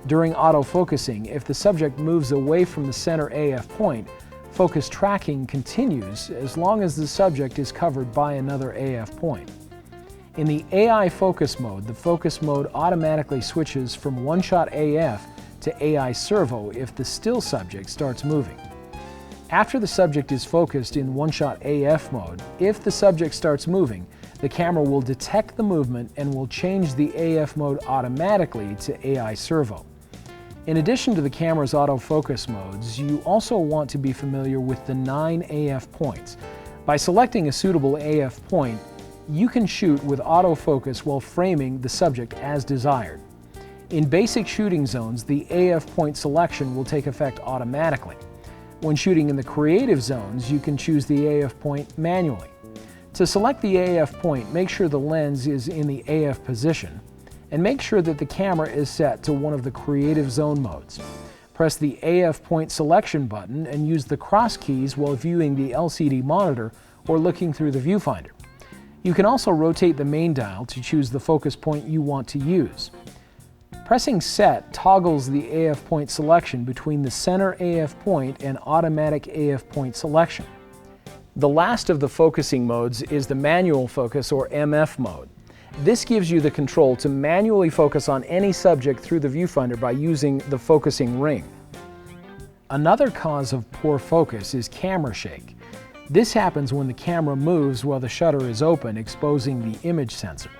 During autofocusing, if the subject moves away from the center AF point, focus tracking continues as long as the subject is covered by another AF point. In the AI focus mode, the focus mode automatically switches from one-shot AF to AI servo if the still subject starts moving. After the subject is focused in one-shot AF mode, if the subject starts moving, the camera will detect the movement and will change the AF mode automatically to AI servo. In addition to the camera's autofocus modes, you also want to be familiar with the 9 AF points. By selecting a suitable AF point, you can shoot with autofocus while framing the subject as desired. In basic shooting zones, the AF point selection will take effect automatically. When shooting in the creative zones, you can choose the AF point manually. To select the AF point, make sure the lens is in the AF position, and make sure that the camera is set to one of the creative zone modes. Press the AF point selection button and use the cross keys while viewing the LCD monitor or looking through the viewfinder. You can also rotate the main dial to choose the focus point you want to use. Pressing set toggles the AF point selection between the center AF point and automatic AF point selection. The last of the focusing modes is the manual focus or MF mode. This gives you the control to manually focus on any subject through the viewfinder by using the focusing ring. Another cause of poor focus is camera shake. This happens when the camera moves while the shutter is open, exposing the image sensor.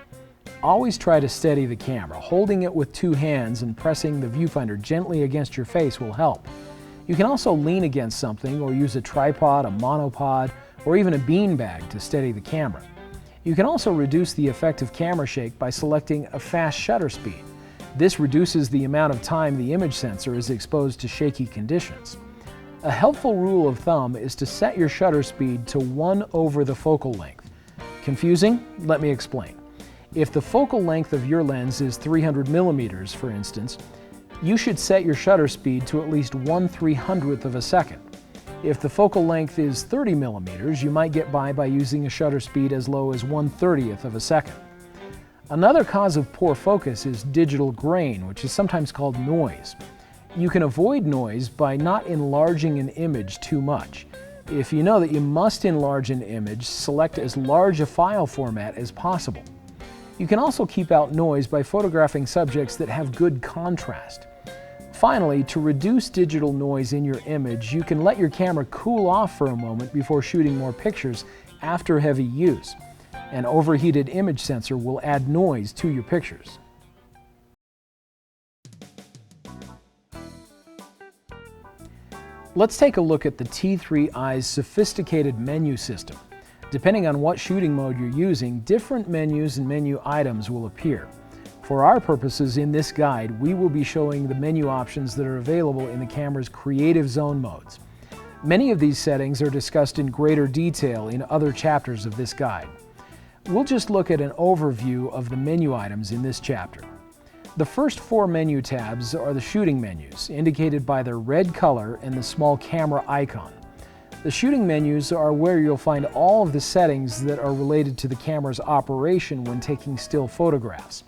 Always try to steady the camera. Holding it with two hands and pressing the viewfinder gently against your face will help. You can also lean against something or use a tripod, a monopod, or even a beanbag to steady the camera. You can also reduce the effect of camera shake by selecting a fast shutter speed. This reduces the amount of time the image sensor is exposed to shaky conditions. A helpful rule of thumb is to set your shutter speed to 1 over the focal length. Confusing? Let me explain. If the focal length of your lens is 300 millimeters, for instance, you should set your shutter speed to at least 1/300th of a second. If the focal length is 30 millimeters, you might get by using a shutter speed as low as 1/30th of a second. Another cause of poor focus is digital grain, which is sometimes called noise. You can avoid noise by not enlarging an image too much. If you know that you must enlarge an image, select as large a file format as possible. You can also keep out noise by photographing subjects that have good contrast. Finally, to reduce digital noise in your image, you can let your camera cool off for a moment before shooting more pictures after heavy use. An overheated image sensor will add noise to your pictures. Let's take a look at the T3i's sophisticated menu system. Depending on what shooting mode you're using, different menus and menu items will appear. For our purposes in this guide, we will be showing the menu options that are available in the camera's creative zone modes. Many of these settings are discussed in greater detail in other chapters of this guide. We'll just look at an overview of the menu items in this chapter. The first 4 menu tabs are the shooting menus, indicated by their red color and the small camera icon. The shooting menus are where you'll find all of the settings that are related to the camera's operation when taking still photographs.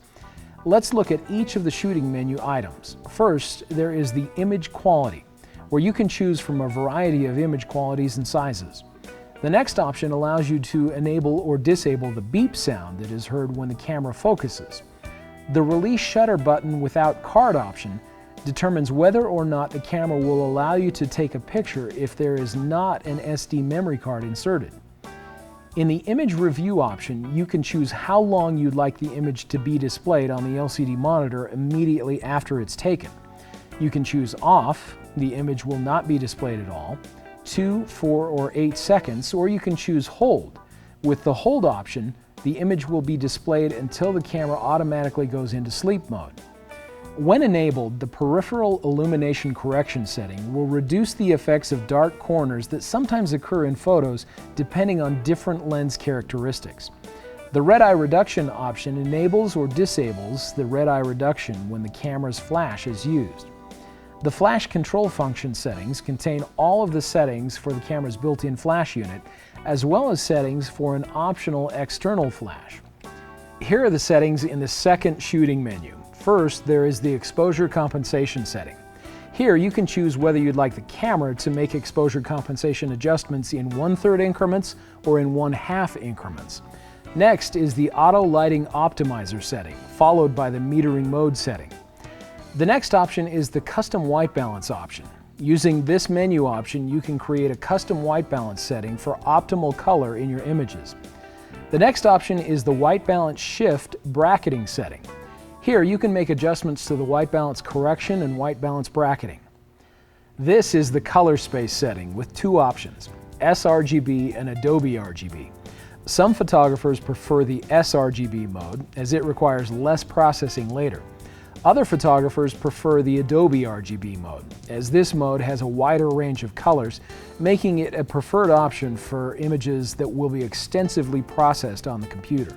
Let's look at each of the shooting menu items. First, there is the image quality, where you can choose from a variety of image qualities and sizes. The next option allows you to enable or disable the beep sound that is heard when the camera focuses. The release shutter button without card option determines whether or not the camera will allow you to take a picture if there is not an SD memory card inserted. In the image review option, you can choose how long you'd like the image to be displayed on the LCD monitor immediately after it's taken. You can choose off, the image will not be displayed at all, 2, 4, or 8 seconds, or you can choose hold. With the hold option, the image will be displayed until the camera automatically goes into sleep mode. When enabled, the peripheral illumination correction setting will reduce the effects of dark corners that sometimes occur in photos depending on different lens characteristics. The red eye reduction option enables or disables the red eye reduction when the camera's flash is used. The flash control function settings contain all of the settings for the camera's built-in flash unit, as well as settings for an optional external flash. Here are the settings in the second shooting menu. First, there is the exposure compensation setting. Here you can choose whether you'd like the camera to make exposure compensation adjustments in 1/3 increments or in 1/2 increments. Next is the auto lighting optimizer setting, followed by the metering mode setting. The next option is the custom white balance option. Using this menu option, you can create a custom white balance setting for optimal color in your images. The next option is the white balance shift bracketing setting. Here you can make adjustments to the white balance correction and white balance bracketing. This is the color space setting with 2 options, sRGB and Adobe RGB. Some photographers prefer the sRGB mode as it requires less processing later. Other photographers prefer the Adobe RGB mode, as this mode has a wider range of colors, making it a preferred option for images that will be extensively processed on the computer.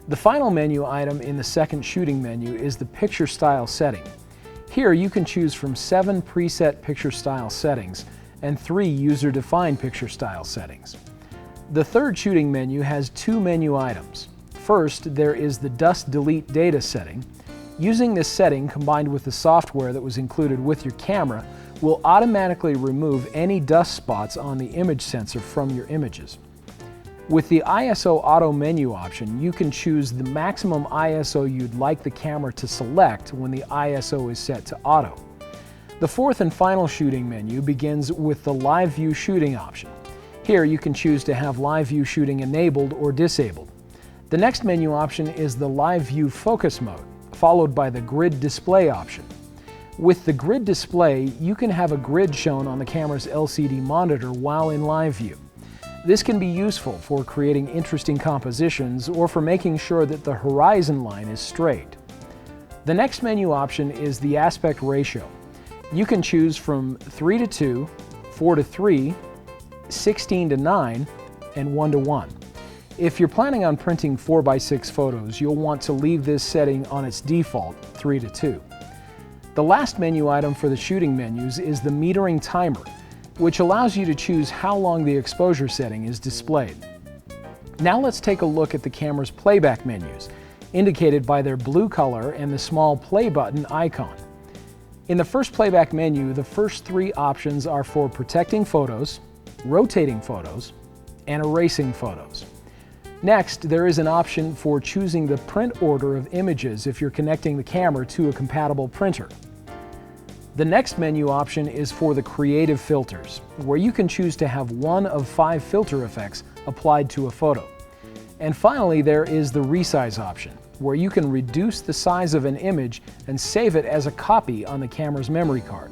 The final menu item in the second shooting menu is the picture style setting. Here you can choose from 7 preset picture style settings and 3 user-defined picture style settings. The third shooting menu has 2 menu items. First, there is the dust delete data setting. Using this setting combined with the software that was included with your camera will automatically remove any dust spots on the image sensor from your images. With the ISO Auto menu option, you can choose the maximum ISO you'd like the camera to select when the ISO is set to auto. The fourth and final shooting menu begins with the Live View Shooting option. Here you can choose to have Live View Shooting enabled or disabled. The next menu option is the Live View Focus mode, followed by the Grid Display option. With the Grid Display, you can have a grid shown on the camera's LCD monitor while in live view. This can be useful for creating interesting compositions or for making sure that the horizon line is straight. The next menu option is the aspect ratio. You can choose from 3:2, 4:3, 16:9, and 1:1. If you're planning on printing 4x6 photos, you'll want to leave this setting on its default 3:2. The last menu item for the shooting menus is the metering timer, which allows you to choose how long the exposure setting is displayed. Now let's take a look at the camera's playback menus, indicated by their blue color and the small play button icon. In the first playback menu, the first 3 options are for protecting photos, rotating photos, and erasing photos. Next, there is an option for choosing the print order of images if you're connecting the camera to a compatible printer. The next menu option is for the creative filters, where you can choose to have 1 of 5 filter effects applied to a photo. And finally, there is the resize option, where you can reduce the size of an image and save it as a copy on the camera's memory card.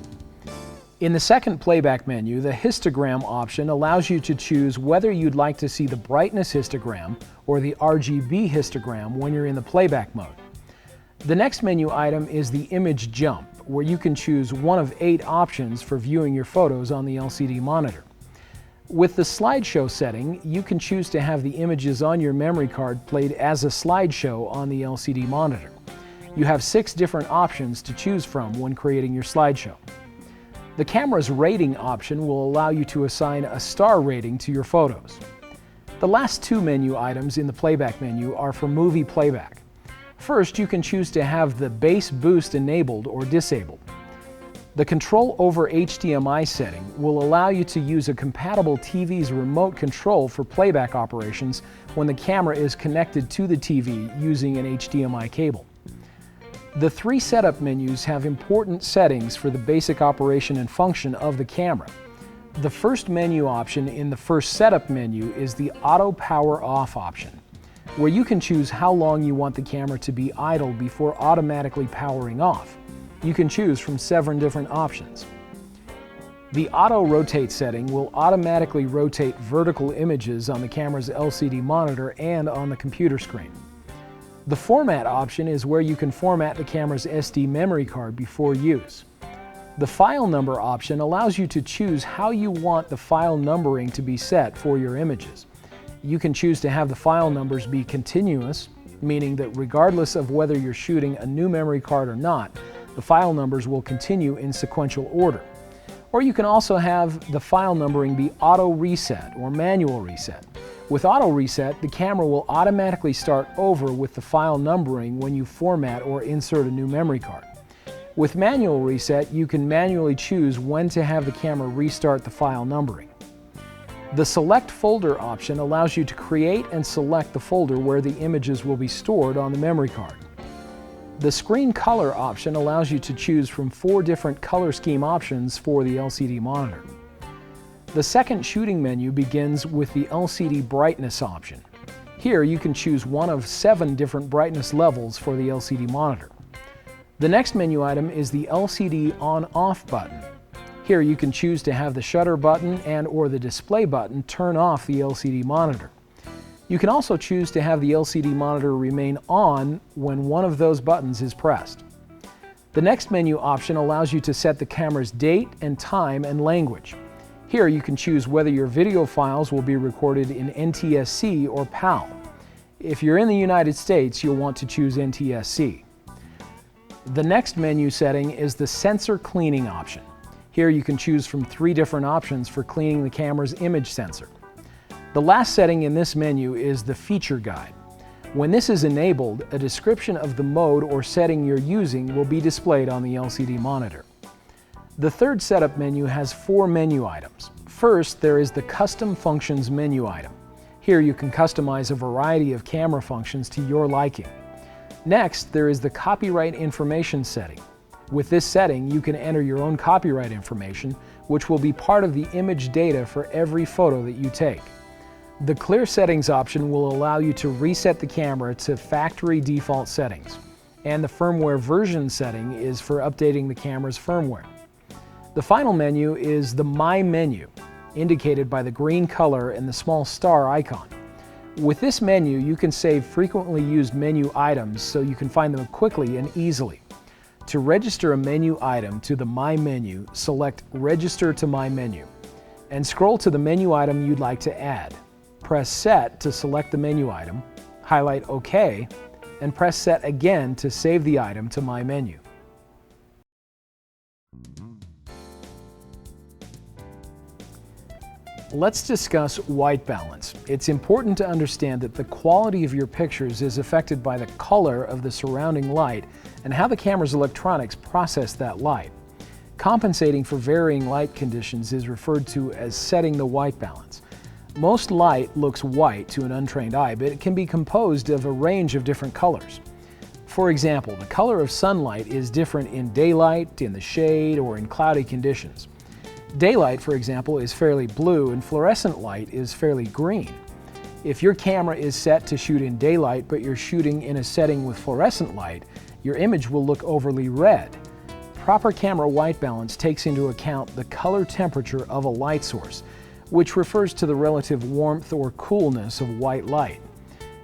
In the second playback menu, the histogram option allows you to choose whether you'd like to see the brightness histogram or the RGB histogram when you're in the playback mode. The next menu item is the image jump, where you can choose 1 of 8 options for viewing your photos on the LCD monitor. With the slideshow setting, you can choose to have the images on your memory card played as a slideshow on the LCD monitor. You have 6 different options to choose from when creating your slideshow. The camera's rating option will allow you to assign a star rating to your photos. The last two menu items in the playback menu are for movie playback. First, you can choose to have the bass boost enabled or disabled. The control over HDMI setting will allow you to use a compatible TV's remote control for playback operations when the camera is connected to the TV using an HDMI cable. The three setup menus have important settings for the basic operation and function of the camera. The first menu option in the first setup menu is the auto power off option, where you can choose how long you want the camera to be idle before automatically powering off. You can choose from 7 different options. The auto rotate setting will automatically rotate vertical images on the camera's LCD monitor and on the computer screen. The format option is where you can format the camera's SD memory card before use. The file number option allows you to choose how you want the file numbering to be set for your images. You can choose to have the file numbers be continuous, meaning that regardless of whether you're shooting a new memory card or not, the file numbers will continue in sequential order. Or you can also have the file numbering be auto reset or manual reset. With auto reset, the camera will automatically start over with the file numbering when you format or insert a new memory card. With manual reset, you can manually choose when to have the camera restart the file numbering. The select folder option allows you to create and select the folder where the images will be stored on the memory card. The screen color option allows you to choose from 4 different color scheme options for the LCD monitor. The second shooting menu begins with the LCD brightness option. Here you can choose one of 7 different brightness levels for the LCD monitor. The next menu item is the LCD on-off button. Here you can choose to have the shutter button and/or the display button turn off the LCD monitor. You can also choose to have the LCD monitor remain on when one of those buttons is pressed. The next menu option allows you to set the camera's date and time and language. Here you can choose whether your video files will be recorded in NTSC or PAL. If you're in the United States, you'll want to choose NTSC. The next menu setting is the sensor cleaning option. Here you can choose from 3 different options for cleaning the camera's image sensor. The last setting in this menu is the feature guide. When this is enabled, a description of the mode or setting you're using will be displayed on the LCD monitor. The third setup menu has 4 menu items. First, there is the Custom Functions menu item. Here you can customize a variety of camera functions to your liking. Next, there is the Copyright Information setting. With this setting, you can enter your own copyright information, which will be part of the image data for every photo that you take. The Clear Settings option will allow you to reset the camera to factory default settings, and the Firmware Version setting is for updating the camera's firmware. The final menu is the My menu, indicated by the green color and the small star icon. With this menu, you can save frequently used menu items so you can find them quickly and easily. To register a menu item to the My menu, select Register to My menu, and scroll to the menu item you'd like to add. Press Set to select the menu item, highlight OK, and press Set again to save the item to My menu. Let's discuss white balance. It's important to understand that the quality of your pictures is affected by the color of the surrounding light and how the camera's electronics process that light. Compensating for varying light conditions is referred to as setting the white balance. Most light looks white to an untrained eye, but it can be composed of a range of different colors. For example, the color of sunlight is different in daylight, in the shade, or in cloudy conditions. Daylight, for example, is fairly blue and fluorescent light is fairly green. If your camera is set to shoot in daylight but you're shooting in a setting with fluorescent light, your image will look overly red. Proper camera white balance takes into account the color temperature of a light source, which refers to the relative warmth or coolness of white light.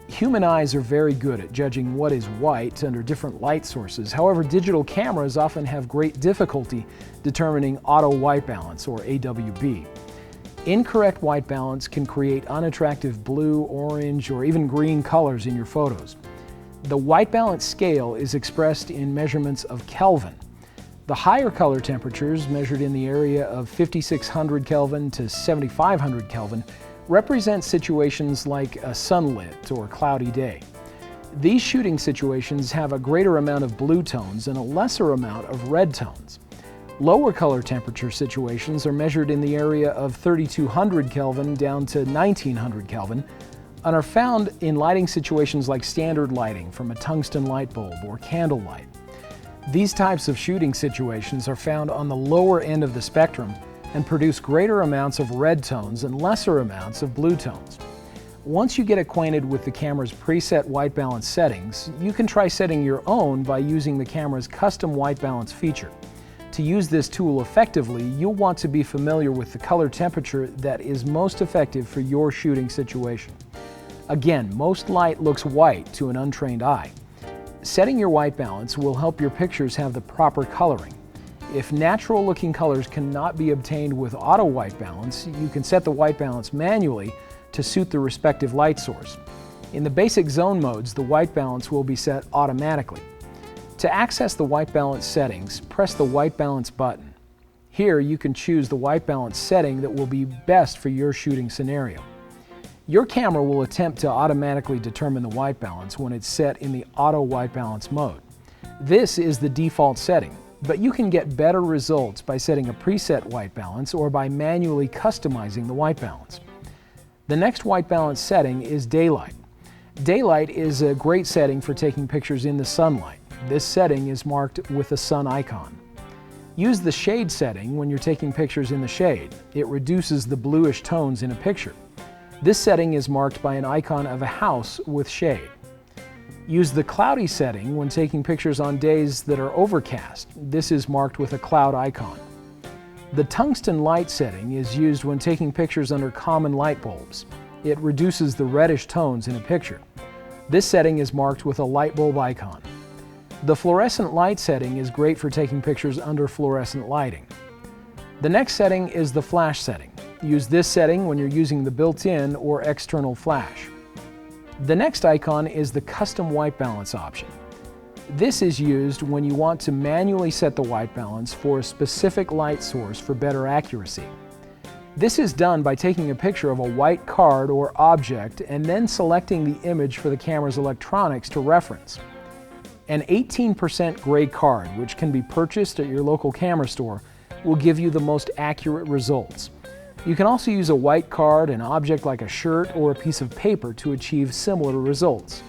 Human eyes are very good at judging what is white under different light sources. However, digital cameras often have great difficulty determining auto white balance, or AWB. Incorrect white balance can create unattractive blue, orange, or even green colors in your photos. The white balance scale is expressed in measurements of Kelvin. The higher color temperatures, measured in the area of 5600 Kelvin to 7500 Kelvin, represent situations like a sunlit or cloudy day. These shooting situations have a greater amount of blue tones and a lesser amount of red tones. Lower color temperature situations are measured in the area of 3200 Kelvin down to 1900 Kelvin and are found in lighting situations like standard lighting from a tungsten light bulb or candlelight. These types of shooting situations are found on the lower end of the spectrum and produce greater amounts of red tones and lesser amounts of blue tones. Once you get acquainted with the camera's preset white balance settings, you can try setting your own by using the camera's custom white balance feature. To use this tool effectively, you'll want to be familiar with the color temperature that is most effective for your shooting situation. Again, most light looks white to an untrained eye. Setting your white balance will help your pictures have the proper coloring. If natural-looking colors cannot be obtained with auto white balance, you can set the white balance manually to suit the respective light source. In the basic zone modes, the white balance will be set automatically. To access the white balance settings, press the white balance button. Here you can choose the white balance setting that will be best for your shooting scenario. Your camera will attempt to automatically determine the white balance when it's set in the auto white balance mode. This is the default setting, but you can get better results by setting a preset white balance or by manually customizing the white balance. The next white balance setting is daylight. Daylight is a great setting for taking pictures in the sunlight. This setting is marked with a sun icon. Use the shade setting when you're taking pictures in the shade. It reduces the bluish tones in a picture. This setting is marked by an icon of a house with shade. Use the cloudy setting when taking pictures on days that are overcast. This is marked with a cloud icon. The tungsten light setting is used when taking pictures under common light bulbs. It reduces the reddish tones in a picture. This setting is marked with a light bulb icon. The fluorescent light setting is great for taking pictures under fluorescent lighting. The next setting is the flash setting. Use this setting when you're using the built-in or external flash. The next icon is the custom white balance option. This is used when you want to manually set the white balance for a specific light source for better accuracy. This is done by taking a picture of a white card or object and then selecting the image for the camera's electronics to reference. An 18% gray card, which can be purchased at your local camera store, will give you the most accurate results. You can also use a white card, an object like a shirt, or a piece of paper to achieve similar results.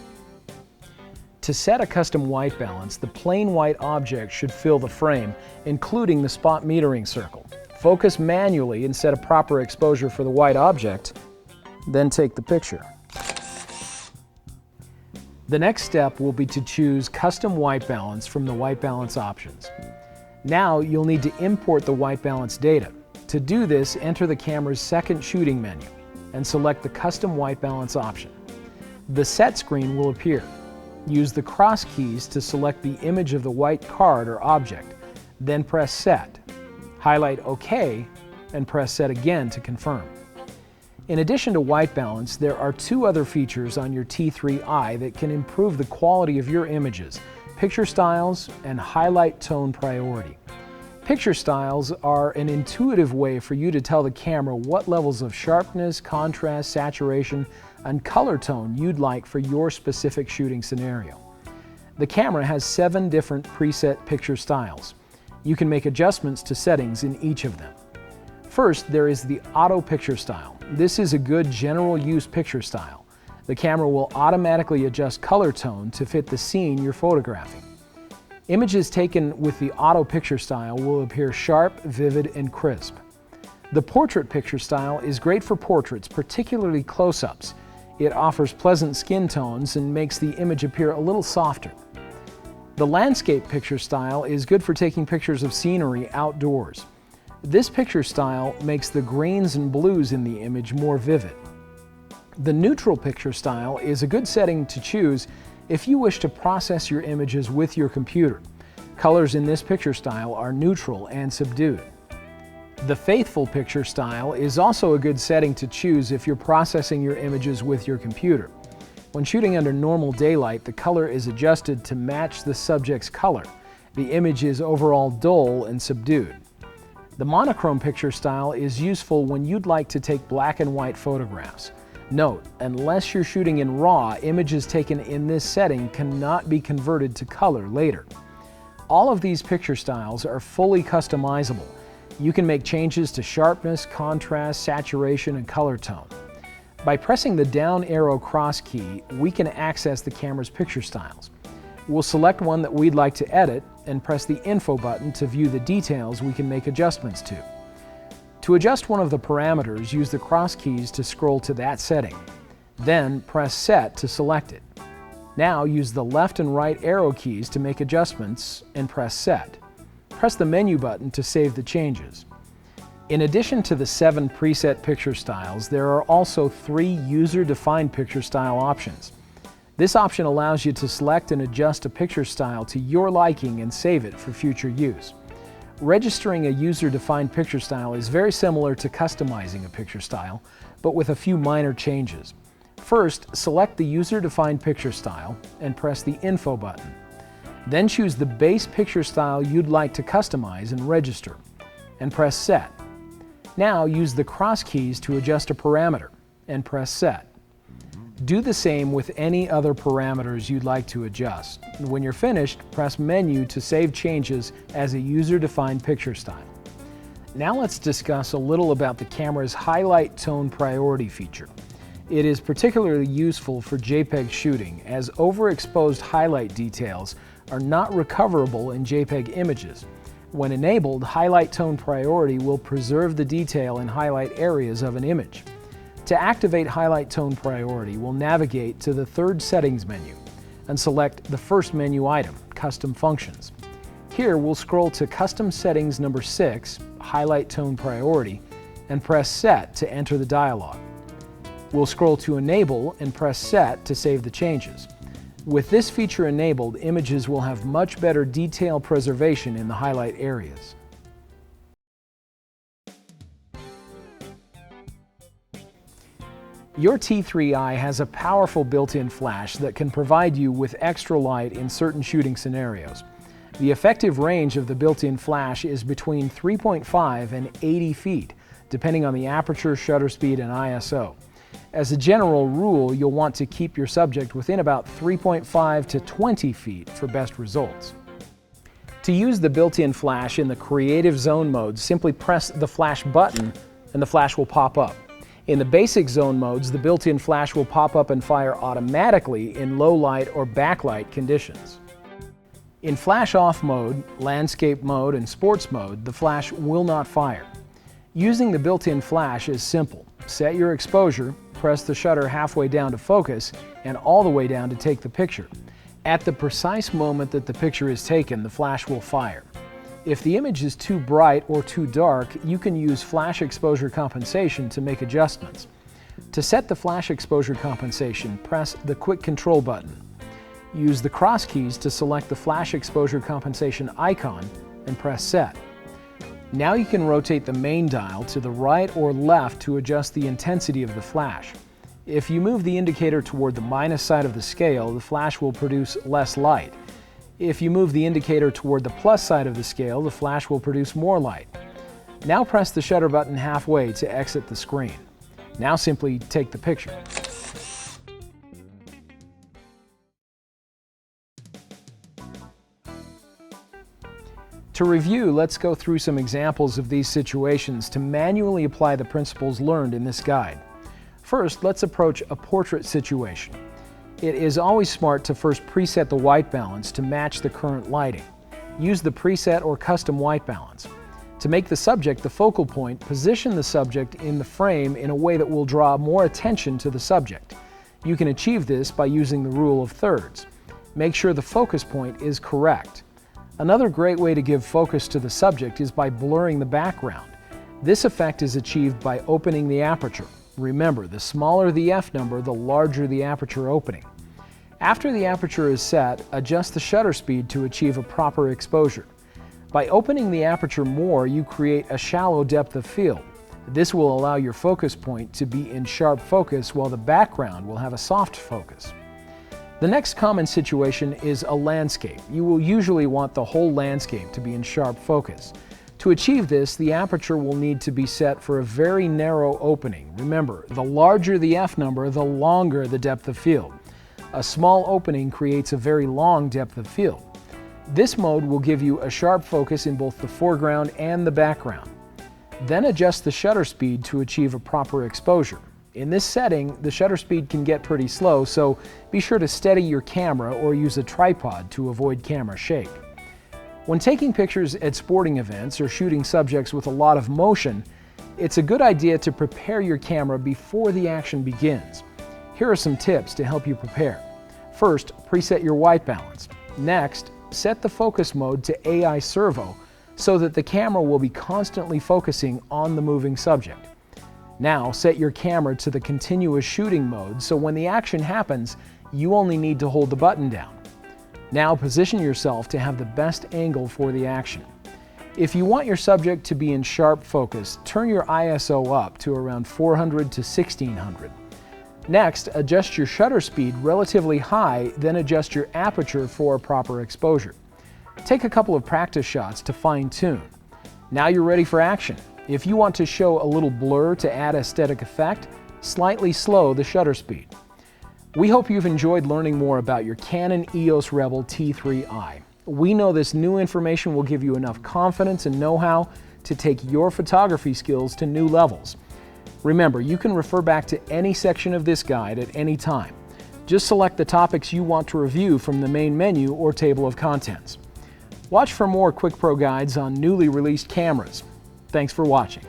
To set a custom white balance, the plain white object should fill the frame, including the spot metering circle. Focus manually and set a proper exposure for the white object, then take the picture. The next step will be to choose custom white balance from the white balance options. Now you'll need to import the white balance data. To do this, enter the camera's second shooting menu and select the custom white balance option. The set screen will appear. Use the cross keys to select the image of the white card or object, then press Set. Highlight OK and press Set again to confirm. In addition to white balance, there are two other features on your T3i that can improve the quality of your images: picture styles and highlight tone priority. Picture styles are an intuitive way for you to tell the camera what levels of sharpness, contrast, saturation, and color tone you'd like for your specific shooting scenario. The camera has 7 different preset picture styles. You can make adjustments to settings in each of them. First, there is the auto picture style. This is a good general use picture style. The camera will automatically adjust color tone to fit the scene you're photographing. Images taken with the auto picture style will appear sharp, vivid, and crisp. The portrait picture style is great for portraits, particularly close-ups. It offers pleasant skin tones and makes the image appear a little softer. The landscape picture style is good for taking pictures of scenery outdoors. This picture style makes the greens and blues in the image more vivid. The neutral picture style is a good setting to choose if you wish to process your images with your computer. Colors in this picture style are neutral and subdued. The faithful picture style is also a good setting to choose if you're processing your images with your computer. When shooting under normal daylight, the color is adjusted to match the subject's color, The image is overall dull and subdued. The monochrome picture style is useful when you'd like to take black and white photographs. Note, unless you're shooting in RAW, images taken in this setting cannot be converted to color later. All of these picture styles are fully customizable. You can make changes to sharpness, contrast, saturation, and color tone. By pressing the down arrow cross key, we can access the camera's picture styles. We'll select one that we'd like to edit and press the Info button to view the details we can make adjustments to. To adjust one of the parameters, use the cross keys to scroll to that setting. Then press Set to select it. Now use the left and right arrow keys to make adjustments and press Set. Press the Menu button to save the changes. In addition to the 7 preset picture styles, there are also 3 user-defined picture style options. This option allows you to select and adjust a picture style to your liking and save it for future use. Registering a user-defined picture style is very similar to customizing a picture style, but with a few minor changes. First, select the user-defined picture style and press the Info button. Then choose the base picture style you'd like to customize and register, and press Set. Now use the cross keys to adjust a parameter, and press Set. Do the same with any other parameters you'd like to adjust. When you're finished, press Menu to save changes as a user-defined picture style. Now let's discuss a little about the camera's highlight tone priority feature. It is particularly useful for JPEG shooting, as overexposed highlight details are not recoverable in JPEG images. When enabled, highlight tone priority will preserve the detail in highlight areas of an image. To activate highlight tone priority, we'll navigate to the 3rd settings menu and select the first menu item, Custom Functions. Here we'll scroll to Custom Settings number 6, Highlight Tone Priority, and press Set to enter the dialog. We'll scroll to Enable and press Set to save the changes. With this feature enabled, images will have much better detail preservation in the highlight areas. Your T3i has a powerful built-in flash that can provide you with extra light in certain shooting scenarios. The effective range of the built-in flash is between 3.5 and 80 feet, depending on the aperture, shutter speed, and ISO. As a general rule, you'll want to keep your subject within about 3.5 to 20 feet for best results. To use the built-in flash in the creative zone mode, simply press the flash button and the flash will pop up. In the basic zone modes, the built-in flash will pop up and fire automatically in low light or backlight conditions. In flash off mode, landscape mode, and sports mode, the flash will not fire. Using the built-in flash is simple. Set your exposure, press the shutter halfway down to focus and all the way down to take the picture. At the precise moment that the picture is taken, the flash will fire. If the image is too bright or too dark, you can use flash exposure compensation to make adjustments. To set the flash exposure compensation, press the Quick Control button. Use the cross keys to select the flash exposure compensation icon and press Set. Now you can rotate the main dial to the right or left to adjust the intensity of the flash. If you move the indicator toward the minus side of the scale, the flash will produce less light. If you move the indicator toward the plus side of the scale, the flash will produce more light. Now press the shutter button halfway to exit the screen. Now simply take the picture. To review, let's go through some examples of these situations to manually apply the principles learned in this guide. First, let's approach a portrait situation. It is always smart to first preset the white balance to match the current lighting. Use the preset or custom white balance. To make the subject the focal point, position the subject in the frame in a way that will draw more attention to the subject. You can achieve this by using the rule of thirds. Make sure the focus point is correct. Another great way to give focus to the subject is by blurring the background. This effect is achieved by opening the aperture. Remember, the smaller the f number, the larger the aperture opening. After the aperture is set, adjust the shutter speed to achieve a proper exposure. By opening the aperture more, you create a shallow depth of field. This will allow your focus point to be in sharp focus while the background will have a soft focus. The next common situation is a landscape. You will usually want the whole landscape to be in sharp focus. To achieve this, the aperture will need to be set for a very narrow opening. Remember, the larger the f number, the longer the depth of field. A small opening creates a very long depth of field. This mode will give you a sharp focus in both the foreground and the background. Then adjust the shutter speed to achieve a proper exposure. In this setting, the shutter speed can get pretty slow, so be sure to steady your camera or use a tripod to avoid camera shake. When taking pictures at sporting events or shooting subjects with a lot of motion, it's a good idea to prepare your camera before the action begins. Here are some tips to help you prepare. First, preset your white balance. Next, set the focus mode to AI servo so that the camera will be constantly focusing on the moving subject. Now, set your camera to the continuous shooting mode so when the action happens, you only need to hold the button down. Now position yourself to have the best angle for the action. If you want your subject to be in sharp focus, turn your ISO up to around 400 to 1600. Next, adjust your shutter speed relatively high, then adjust your aperture for a proper exposure. Take a couple of practice shots to fine-tune. Now you're ready for action. If you want to show a little blur to add aesthetic effect, slightly slow the shutter speed. We hope you've enjoyed learning more about your Canon EOS Rebel T3i. We know this new information will give you enough confidence and know-how to take your photography skills to new levels. Remember, you can refer back to any section of this guide at any time. Just select the topics you want to review from the main menu or table of contents. Watch for more QuickPro guides on newly released cameras. Thanks for watching.